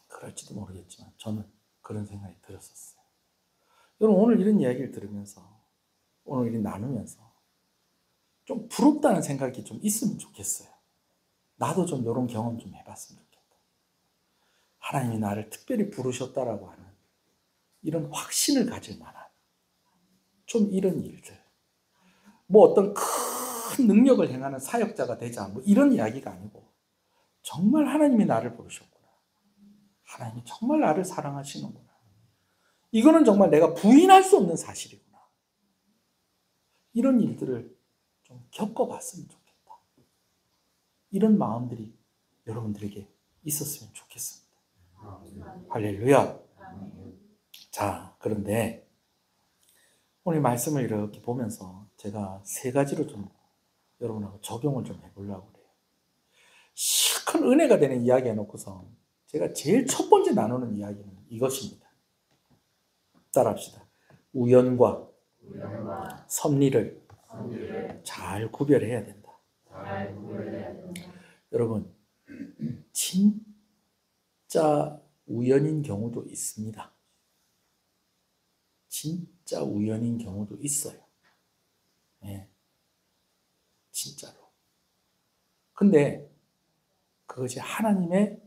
그럴지도 모르겠지만 저는 그런 생각이 들었었어요. 여러분 오늘 이런 이야기를 들으면서 오늘 이렇게 나누면서 좀 부럽다는 생각이 좀 있으면 좋겠어요. 나도 좀 이런 경험 좀 해봤으면 좋겠다. 하나님이 나를 특별히 부르셨다라고 하는 이런 확신을 가질 만한 좀 이런 일들. 어떤 큰 능력을 행하는 사역자가 되자 이런 이야기가 아니고 정말 하나님이 나를 부르셨구나. 하나님이 정말 나를 사랑하시는구나. 이거는 정말 내가 부인할 수 없는 사실이구나. 이런 일들을 좀 겪어봤으면 좋겠다. 이런 마음들이 여러분들에게 있었으면 좋겠습니다. 할렐루야. 자, 그런데 오늘 말씀을 이렇게 보면서 제가 세 가지로 좀 여러분하고 적용을 좀 해보려고 그래요. 실컷 은혜가 되는 이야기 해놓고서 제가 제일 첫 번째 나누는 이야기는 이것입니다. 따라합시다. 우연과 섭리를 잘 구별해야 된다. 여러분, 진짜 우연인 경우도 있습니다. 진짜 우연인 경우도 있어요. 예, 진짜로. 근데 그것이 하나님의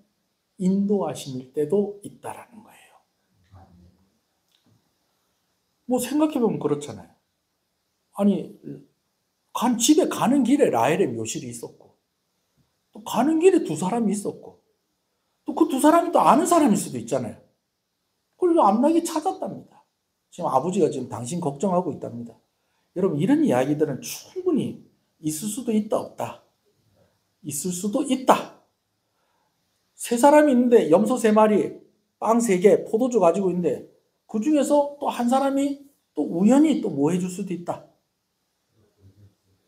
인도하심일 때도 있다라는 거예요. 뭐 생각해보면 그렇잖아요. 아니, 집에 가는 길에 라헬의 묘실이 있었고, 또 가는 길에 두 사람이 있었고, 또 그 두 사람이 또 아는 사람일 수도 있잖아요. 그리고 암낙이 찾았답니다. 지금 아버지가 지금 당신 걱정하고 있답니다. 여러분, 이런 이야기들은 충분히 있을 수도 있다, 없다. 있을 수도 있다. 세 사람이 있는데 염소 3마리, 빵 3개, 포도주 가지고 있는데 그 중에서 또 한 사람이 또 우연히 또 뭐 해줄 수도 있다.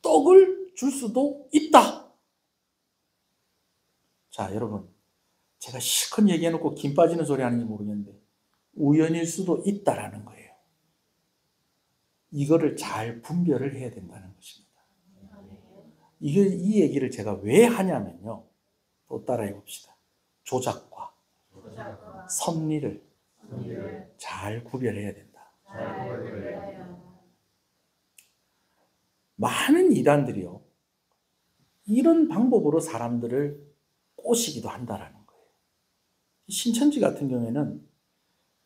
떡을 줄 수도 있다. 자, 여러분, 제가 실컷 얘기해놓고 김 빠지는 소리 하는지 모르겠는데 우연일 수도 있다라는 거예요. 이거를 잘 분별을 해야 된다는 것입니다. 이 얘기를 제가 왜 하냐면요. 또 따라해 봅시다. 조작과 섭리를 잘 구별해야 된다. 많은 이단들이요. 이런 방법으로 사람들을 꼬시기도 한다라는 거예요. 신천지 같은 경우에는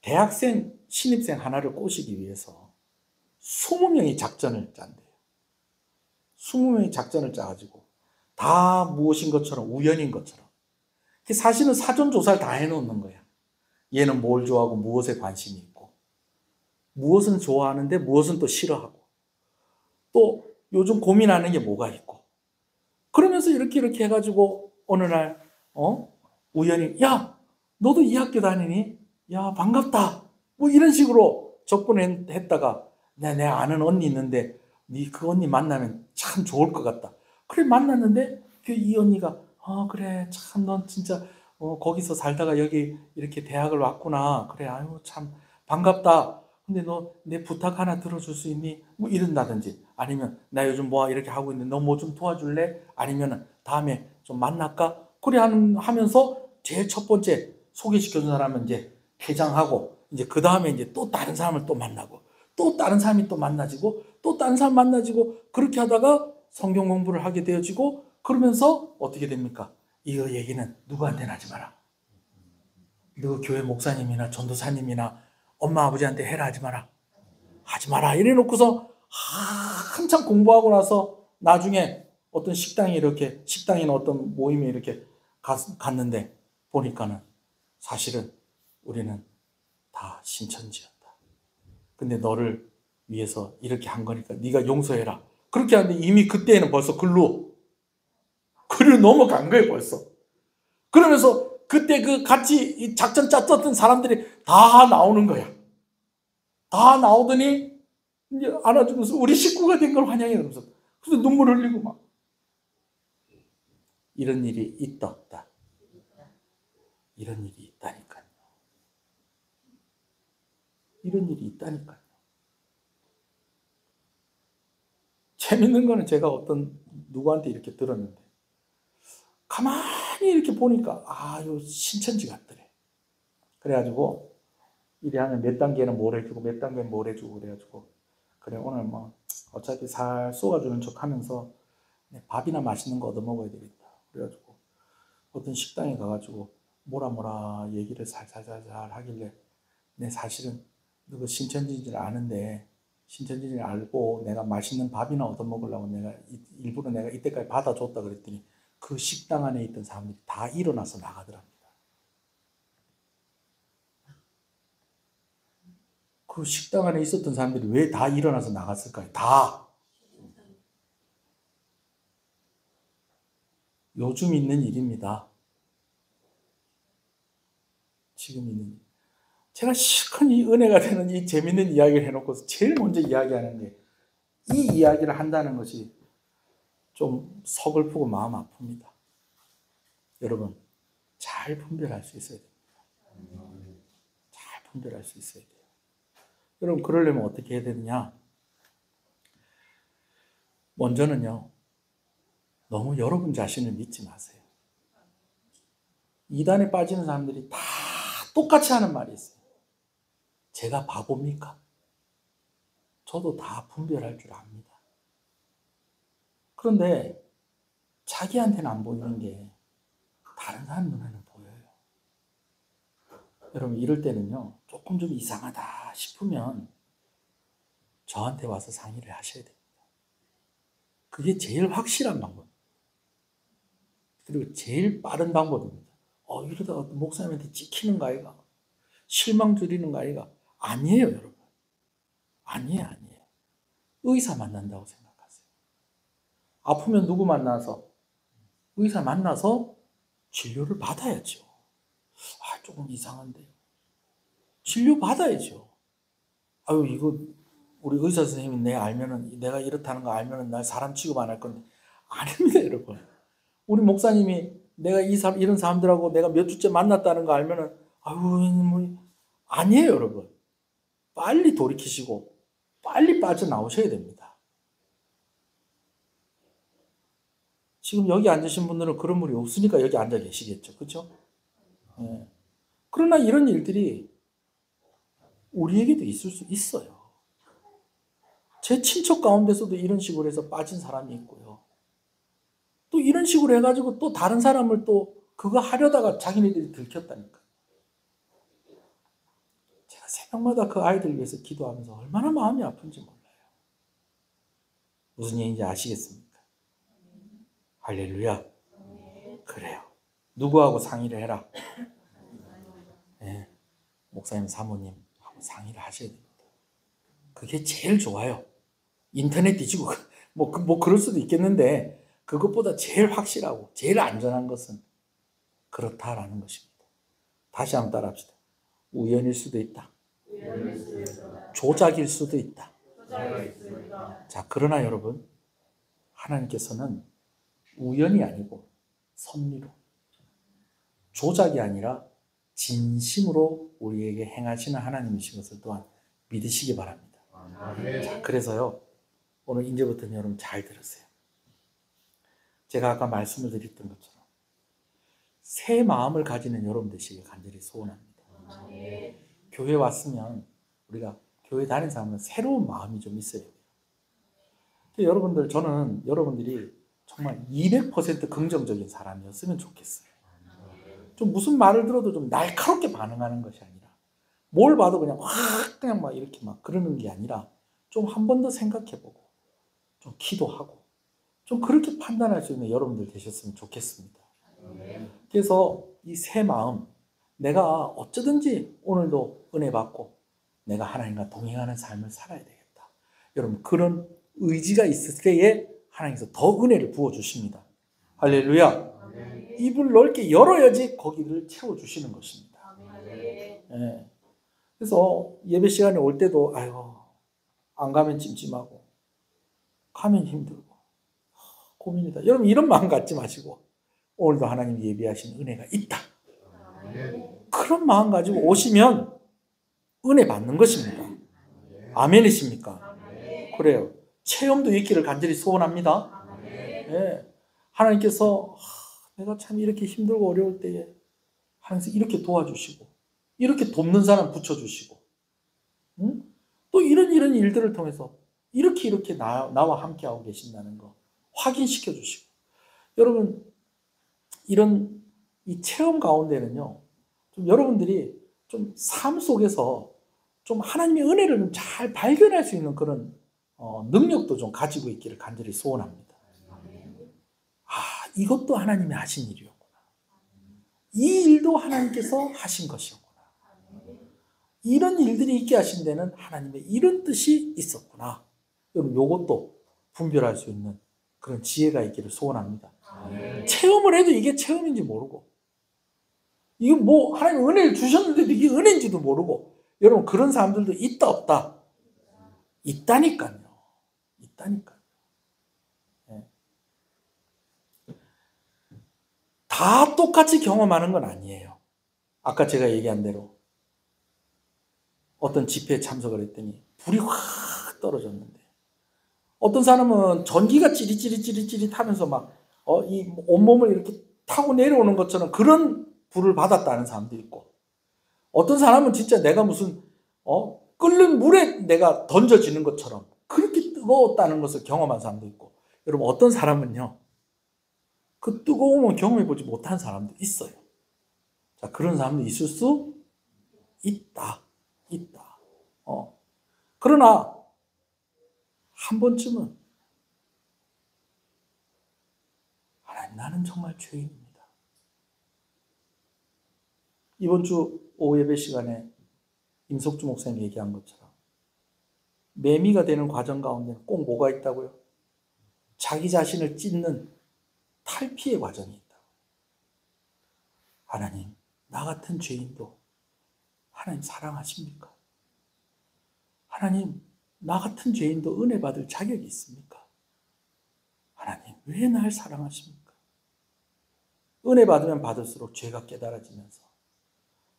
대학생, 신입생 하나를 꼬시기 위해서 20명이 작전을 짠대요. 20명이 작전을 짜가지고 다 무엇인 것처럼, 우연인 것처럼. 사실은 사전 조사를 다 해놓는 거야. 얘는 뭘 좋아하고 무엇에 관심이 있고, 무엇은 좋아하는데 무엇은 또 싫어하고, 또 요즘 고민하는 게 뭐가 있고. 그러면서 이렇게 해가지고 어느 날 우연히 야, 너도 이 학교 다니니? 야, 반갑다. 뭐 이런 식으로 접근했다가 내 아는 언니 있는데 네 그 언니 만나면 참 좋을 것 같다. 그래 만났는데 이 언니가 그래 참 넌 진짜 거기서 살다가 여기 이렇게 대학을 왔구나. 그래 아유 참 반갑다. 근데 너 내 부탁 하나 들어줄 수 있니? 뭐 이런다든지 아니면 나 요즘 뭐 이렇게 하고 있는데 너 뭐 좀 도와줄래? 아니면 다음에 좀 만날까? 그래 하면서 제일 첫 번째 소개시켜준 사람은 이제 퇴장하고 이제 그 다음에 이제 또 다른 사람을 또 만나고 또 다른 사람이 또 만나지고 또 다른 사람 만나지고 그렇게 하다가 성경 공부를 하게 되어지고 그러면서 어떻게 됩니까? 이거 얘기는 누구한테는 하지 마라. 너 교회 목사님이나 전도사님이나 엄마 아버지한테 해라 하지 마라. 하지 마라. 이래 놓고서 한참 공부하고 나서 나중에 어떤 식당이나 어떤 모임에 이렇게 갔는데 보니까는 사실은 우리는 다 신천지였다. 근데 너를 위해서 이렇게 한 거니까 네가 용서해라. 그렇게 하는데 이미 그때는 벌써 글로 넘어간 거예요, 벌써. 그러면서 그때 그 같이 작전 짰던 사람들이 다 나오는 거야. 다 나오더니 이제 안아주면서 우리 식구가 된 걸 환영해. 그러면서 그래서 눈물 흘리고 막. 이런 일이 있다, 없다. 이런 일이 있다니까요. 이런 일이 있다니까요. 재밌는 거는 제가 누구한테 이렇게 들었는데, 가만히 이렇게 보니까, 요 신천지 같더래. 그래가지고, 이래 하면 몇 단계는 뭘 해주고, 몇 단계는 뭘 해주고, 그래가지고, 그래, 오늘 뭐, 어차피 살 쏘아주는 척 하면서, 밥이나 맛있는 거 얻어 먹어야 되겠다. 그래가지고, 어떤 식당에 가가지고, 뭐라 얘기를 살살살살 하길래, 사실은 너가 신천지인지를 아는데, 신천지를 알고 내가 맛있는 밥이나 얻어먹으려고 일부러 내가 이때까지 받아줬다 그랬더니 그 식당 안에 있던 사람들이 다 일어나서 나가더랍니다. 그 식당 안에 있었던 사람들이 왜 다 일어나서 나갔을까요? 다. 요즘 있는 일입니다. 지금 있는 일. 제가 실컷 이 은혜가 되는 이 재밌는 이야기를 해놓고 제일 먼저 이야기하는 게 이 이야기를 한다는 것이 좀 서글프고 마음 아픕니다. 여러분, 잘 분별할 수 있어야 됩니다. 잘 분별할 수 있어야 돼요. 여러분, 그러려면 어떻게 해야 되느냐? 먼저는요, 너무 여러분 자신을 믿지 마세요. 이단에 빠지는 사람들이 다 똑같이 하는 말이 있어요. 제가 바보입니까? 저도 다 분별할 줄 압니다. 그런데 자기한테는 안 보이는 게 다른 사람 눈에는 보여요. 여러분 이럴 때는요, 조금 좀 이상하다 싶으면 저한테 와서 상의를 하셔야 됩니다. 그게 제일 확실한 방법, 그리고 제일 빠른 방법입니다. 이러다가 목사님한테 찍히는 거 아이가? 실망 드리는 거 아이가? 아니에요, 여러분. 아니에요. 의사 만난다고 생각하세요. 아프면 누구 만나서? 의사 만나서 진료를 받아야죠. 조금 이상한데요. 진료 받아야죠. 이거 우리 의사 선생님이 내가 이렇다는 거 알면은 나 사람 취급 안 할 건데. 아닙니다, 여러분. 우리 목사님이 내가 이런 사람들하고 내가 몇 주째 만났다는 거 알면은 아니에요, 여러분. 빨리 돌이키시고 빨리 빠져나오셔야 됩니다. 지금 여기 앉으신 분들은 그런 분이 없으니까 여기 앉아 계시겠죠. 그렇죠? 네. 그러나 이런 일들이 우리에게도 있을 수 있어요. 제 친척 가운데서도 이런 식으로 해서 빠진 사람이 있고요. 또 이런 식으로 해가지고 또 다른 사람을 또 그거 하려다가 자기네들이 들켰다니까. 제가 새벽마다 그 아이들 위해서 기도하면서 얼마나 마음이 아픈지 몰라요. 무슨 얘기인지 아시겠습니까? 할렐루야. 그래요. 누구하고 상의를 해라. 네. 목사님, 사모님하고 상의를 하셔야 됩니다. 그게 제일 좋아요. 인터넷 뒤지고 뭐 그럴 수도 있겠는데 그것보다 제일 확실하고 제일 안전한 것은 그렇다라는 것입니다. 다시 한번 따라합시다. 우연일 수도 있다. 조작일 수도 있다. 자, 그러나 여러분, 하나님께서는 우연이 아니고 섭리로, 조작이 아니라 진심으로 우리에게 행하시는 하나님이신 것을 또한 믿으시기 바랍니다. 자, 그래서요, 오늘 이제부터는 여러분 잘 들으세요. 제가 아까 말씀을 드렸던 것처럼 새 마음을 가지는 여러분 되시길 간절히 소원합니다. 교회 왔으면 우리가 교회 다니는 사람은 새로운 마음이 좀 있어야 돼요. 여러분들, 저는 여러분들이 정말 200% 긍정적인 사람이었으면 좋겠어요. 좀 무슨 말을 들어도 좀 날카롭게 반응하는 것이 아니라 뭘 봐도 그냥 확 그냥 막 이렇게 막 그러는 게 아니라 좀 한 번 더 생각해보고 좀 기도하고 좀 그렇게 판단할 수 있는 여러분들 되셨으면 좋겠습니다. 그래서 이 새 마음, 내가 어쩌든지 오늘도 은혜 받고 내가 하나님과 동행하는 삶을 살아야 되겠다. 여러분 그런 의지가 있을 때에 하나님께서 더 은혜를 부어주십니다. 할렐루야. 입을 넓게 열어야지 거기를 채워주시는 것입니다. 네. 그래서 예배 시간에 올 때도 안 가면 찜찜하고 가면 힘들고 고민이다. 여러분 이런 마음 갖지 마시고 오늘도 하나님이 예비하신 은혜가 있다. 그런 마음 가지고 오시면 은혜 받는 것입니다. 아멘이십니까? 그래요. 체험도 있기를 간절히 소원합니다. 네. 하나님께서 내가 참 이렇게 힘들고 어려울 때에 하나님께서 이렇게 도와주시고 이렇게 돕는 사람 붙여주시고 또 이런 일들을 통해서 이렇게 나와 함께하고 계신다는 거 확인시켜 주시고 여러분 이런 이 체험 가운데는요 좀 여러분들이 좀 삶 속에서 좀 하나님의 은혜를 좀 잘 발견할 수 있는 그런 능력도 좀 가지고 있기를 간절히 소원합니다. 이것도 하나님이 하신 일이었구나. 이 일도 하나님께서 하신 것이었구나. 이런 일들이 있게 하신 데는 하나님의 이런 뜻이 있었구나. 여러분 이것도 분별할 수 있는 그런 지혜가 있기를 소원합니다. 체험을 해도 이게 체험인지 모르고 이게 뭐 하나님 은혜를 주셨는데도 이게 은혜인지도 모르고 여러분 그런 사람들도 있다 없다? 있다니까요. 네. 다 똑같이 경험하는 건 아니에요. 아까 제가 얘기한 대로 어떤 집회에 참석을 했더니 불이 확 떨어졌는데 어떤 사람은 전기가 찌릿찌릿 하면서 막 이 온몸을 이렇게 타고 내려오는 것처럼 그런 불을 받았다는 사람도 있고 어떤 사람은 진짜 내가 무슨 끓는 물에 내가 던져지는 것처럼 그렇게 뜨거웠다는 것을 경험한 사람도 있고, 여러분 어떤 사람은요, 그 뜨거움을 경험해보지 못한 사람도 있어요. 자, 그런 사람도 있을 수 있다. 그러나 한 번쯤은 하나님, 나는 정말 죄인입니다. 이번 주 오후 예배 시간에 임석주 목사님 얘기한 것처럼 매미가 되는 과정 가운데 꼭 뭐가 있다고요? 자기 자신을 찢는 탈피의 과정이 있다. 하나님, 나 같은 죄인도 하나님 사랑하십니까? 하나님, 나 같은 죄인도 은혜 받을 자격이 있습니까? 하나님, 왜 날 사랑하십니까? 은혜 받으면 받을수록 죄가 깨달아지면서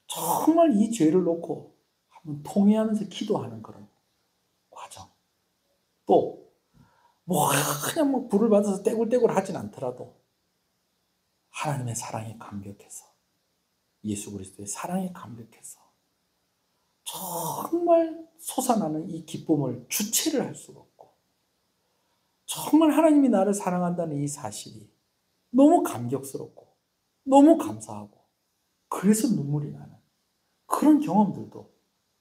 정말 이 죄를 놓고 한번 통회하면서 기도하는 그런 과정. 또 그냥 불을 받아서 떼굴떼굴 하진 않더라도 하나님의 사랑에 감격해서, 예수 그리스도의 사랑에 감격해서 정말 솟아나는 이 기쁨을 주체를 할 수가 없고, 정말 하나님이 나를 사랑한다는 이 사실이 너무 감격스럽고 너무 감사하고, 그래서 눈물이 나는 그런 경험들도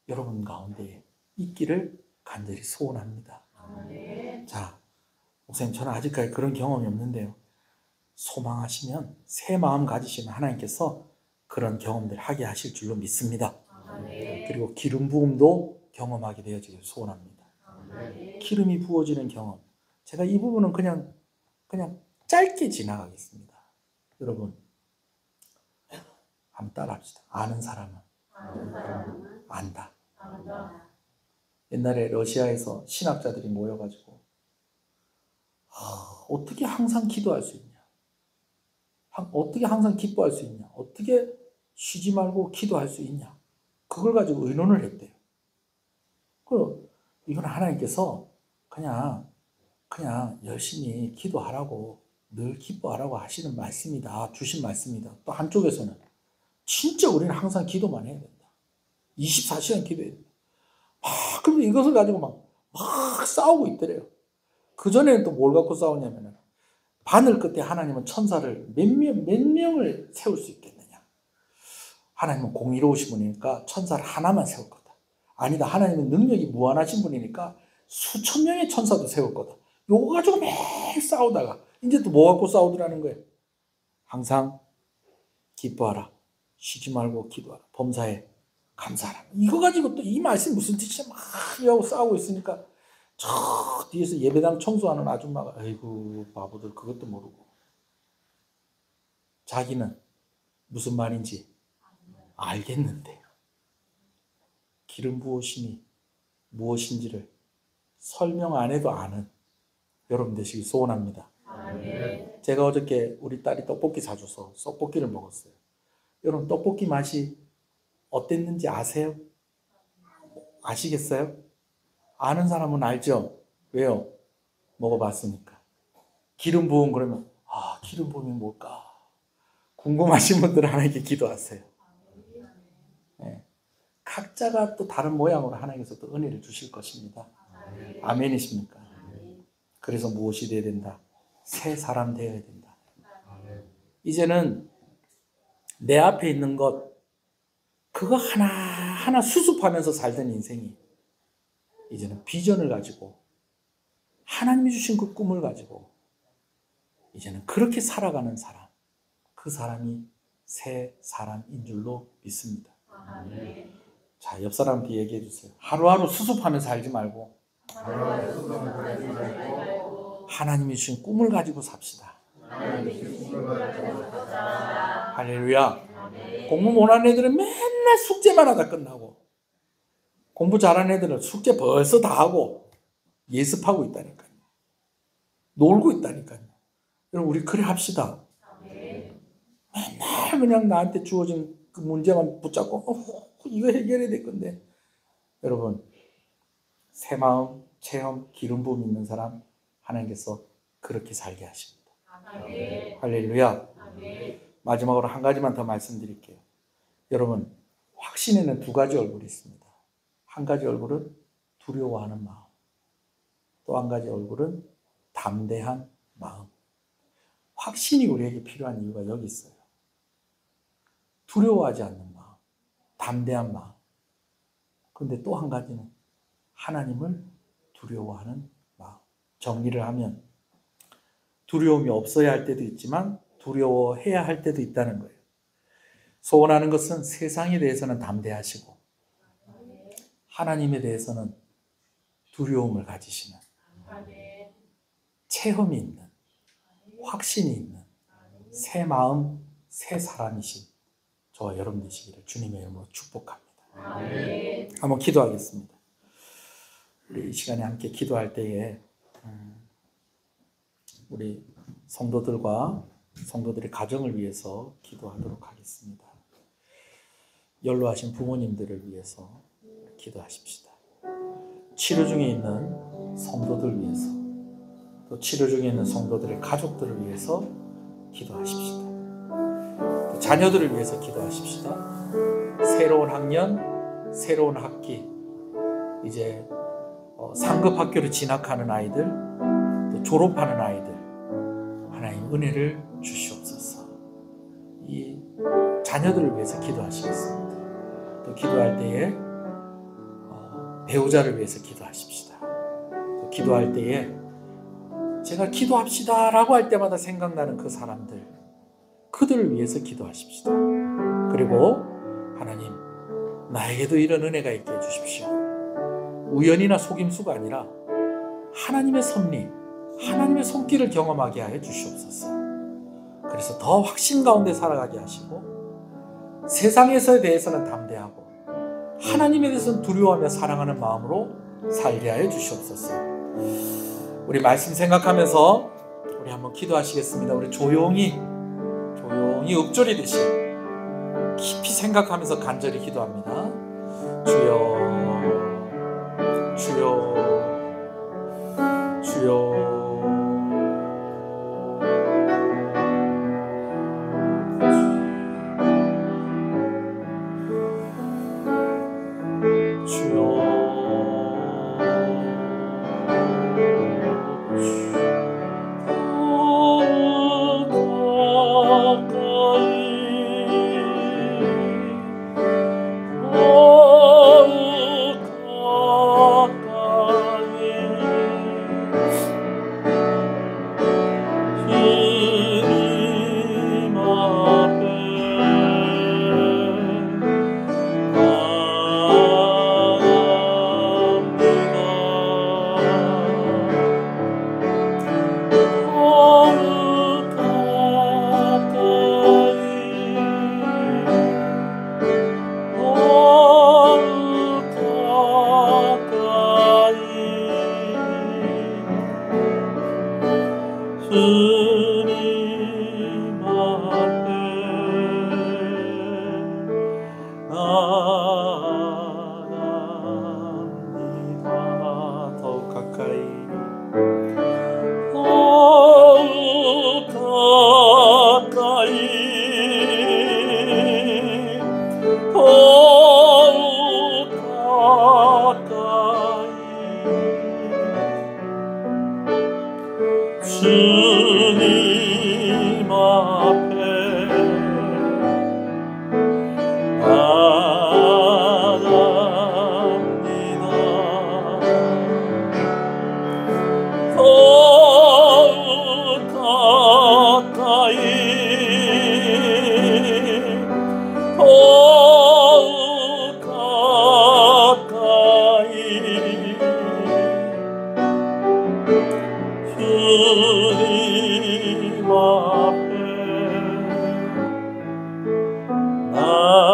여러분 가운데 있기를 간절히 소원합니다. 자, 목사님, 저는 아직까지 그런 경험이 없는데요, 소망하시면, 새 마음 가지시면 하나님께서 그런 경험들 하게 하실 줄로 믿습니다. 그리고 기름 부음도 경험하게 되어지길 소원합니다. 기름이 부어지는 경험, 제가 이 부분은 그냥 짧게 지나가겠습니다. 여러분 한번 따라합시다. 아는 사람은 안다. 옛날에 러시아에서 신학자들이 모여가지고 어떻게 항상 기도할 수 있냐, 어떻게 항상 기뻐할 수 있냐, 어떻게 쉬지 말고 기도할 수 있냐, 그걸 가지고 의논을 했대요. 이건 하나님께서 그냥 열심히 기도하라고, 늘 기뻐하라고 하시는 말씀이다, 주신 말씀이다. 또 한쪽에서는 진짜 우리는 항상 기도만 해야 된다, 24시간 기도해야 된다. 그런데 이것을 가지고 막 싸우고 있더래요. 그전에는 또 뭘 갖고 싸우냐면은, 바늘 끝에 하나님은 천사를 몇 명을 세울 수 있겠느냐, 하나님은 공의로우신 분이니까 천사를 하나만 세울 거다. 아니다, 하나님은 능력이 무한하신 분이니까 수천 명의 천사도 세울 거다. 요거 가지고 매일 싸우다가 이제 또 뭐 갖고 싸우더라는 거예요? 항상 기뻐하라, 쉬지 말고 기도하라, 범사에 감사하라. 이거 가지고 또 이 말씀 무슨 뜻이야 막 하고 싸우고 있으니까, 저 뒤에서 예배당 청소하는 아줌마가, 아이고 바보들, 그것도 모르고 자기는 무슨 말인지 알겠는데 기름 부으심이 무엇인지를 설명 안 해도 아는 여러분 되시길 소원합니다. 제가 어저께 우리 딸이 떡볶이 사줘서 떡볶이를 먹었어요. 여러분, 떡볶이 맛이 어땠는지 아세요? 아시겠어요? 아는 사람은 알죠? 왜요? 먹어봤으니까. 기름 부음, 그러면 기름 부음이 뭘까? 궁금하신 분들은 하나님께 기도하세요. 네. 각자가 또 다른 모양으로 하나님께서 또 은혜를 주실 것입니다. 아멘이십니까? 그래서 무엇이 되어야 된다? 새 사람 되어야 된다. 이제는 내 앞에 있는 것, 그거 하나하나 수습하면서 살던 인생이 이제는 비전을 가지고, 하나님이 주신 그 꿈을 가지고 이제는 그렇게 살아가는 사람, 그 사람이 새 사람인 줄로 믿습니다. 자, 옆 사람한테 얘기해 주세요. 하루하루 수습하면서 살지 말고 하나님이 주신 꿈을 가지고 삽시다. 할렐루야. 공부 못하는 애들은 맨날 숙제만 하다 끝나고, 공부 잘하는 애들은 숙제 벌써 다 하고 예습하고 있다니까요. 놀고 있다니까요. 여러분, 우리 그래 합시다. 맨날 그냥 나한테 주어진 그 문제만 붙잡고 이거 해결해야 될 건데, 여러분, 새 마음, 체험, 기름 부음 있는 사람 하나님께서 그렇게 살게 하십니다. 할렐루야. 마지막으로 한 가지만 더 말씀드릴게요. 여러분, 확신에는 두 가지 얼굴이 있습니다. 한 가지 얼굴은 두려워하는 마음, 또 한 가지 얼굴은 담대한 마음. 확신이 우리에게 필요한 이유가 여기 있어요. 두려워하지 않는 마음, 담대한 마음. 그런데 또 한 가지는 하나님을 두려워하는 마음. 정리를 하면 두려움이 없어야 할 때도 있지만 두려워해야 할 때도 있다는 거예요. 소원하는 것은 세상에 대해서는 담대하시고 하나님에 대해서는 두려움을 가지시는, 체험이 있는, 확신이 있는 새 마음, 새 사람이신 저와 여러분 되시기를 주님의 이름으로 축복합니다. 한번 기도하겠습니다. 우리 이 시간에 함께 기도할 때에 우리 성도들과 성도들의 가정을 위해서 기도하도록 하겠습니다. 연로하신 부모님들을 위해서 기도하십시다. 치료 중에 있는 성도들 위해서, 또 치료 중에 있는 성도들의 가족들을 위해서 기도하십시다. 또 자녀들을 위해서 기도하십시다. 새로운 학년, 새로운 학기, 이제 상급 학교를 진학하는 아이들, 또 졸업하는 아이들, 하나님 은혜를 주시옵소서. 이 자녀들을 위해서 기도하시겠습니다. 또 기도할 때에 배우자를 위해서 기도하십시다. 또 기도할 때에 제가 기도합시다 라고 할 때마다 생각나는 그 사람들, 그들을 위해서 기도하십시다. 그리고 하나님, 나에게도 이런 은혜가 있게 해주십시오. 우연이나 속임수가 아니라 하나님의 섭리, 하나님의 손길을 경험하게 하여 주시옵소서. 그래서 더 확신 가운데 살아가게 하시고 세상에서에 대해서는 담대하고 하나님에 대해서는 두려워하며 사랑하는 마음으로 살게 하여 주시옵소서. 우리 말씀 생각하면서 우리 한번 기도하시겠습니다. 우리 조용히 읊조리듯이 깊이 생각하면서 간절히 기도합니다. 주여, 주여, 주여. 주님 앞에 나갑니다. 더욱 가까이 더욱 가까이 주님 앞에 나갑니다.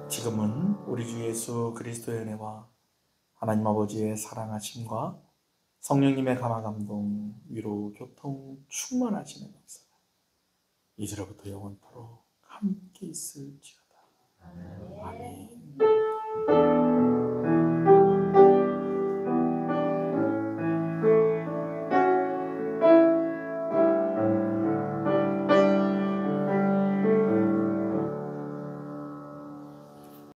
지금은 우리 주 예수 그리스도의 은혜와 하나님 아버지의 사랑하심과 성령님의 감화감동, 위로, 교통, 충만하시는 역사가 이제로부터 영원토록 함께 있을지어다. 아멘.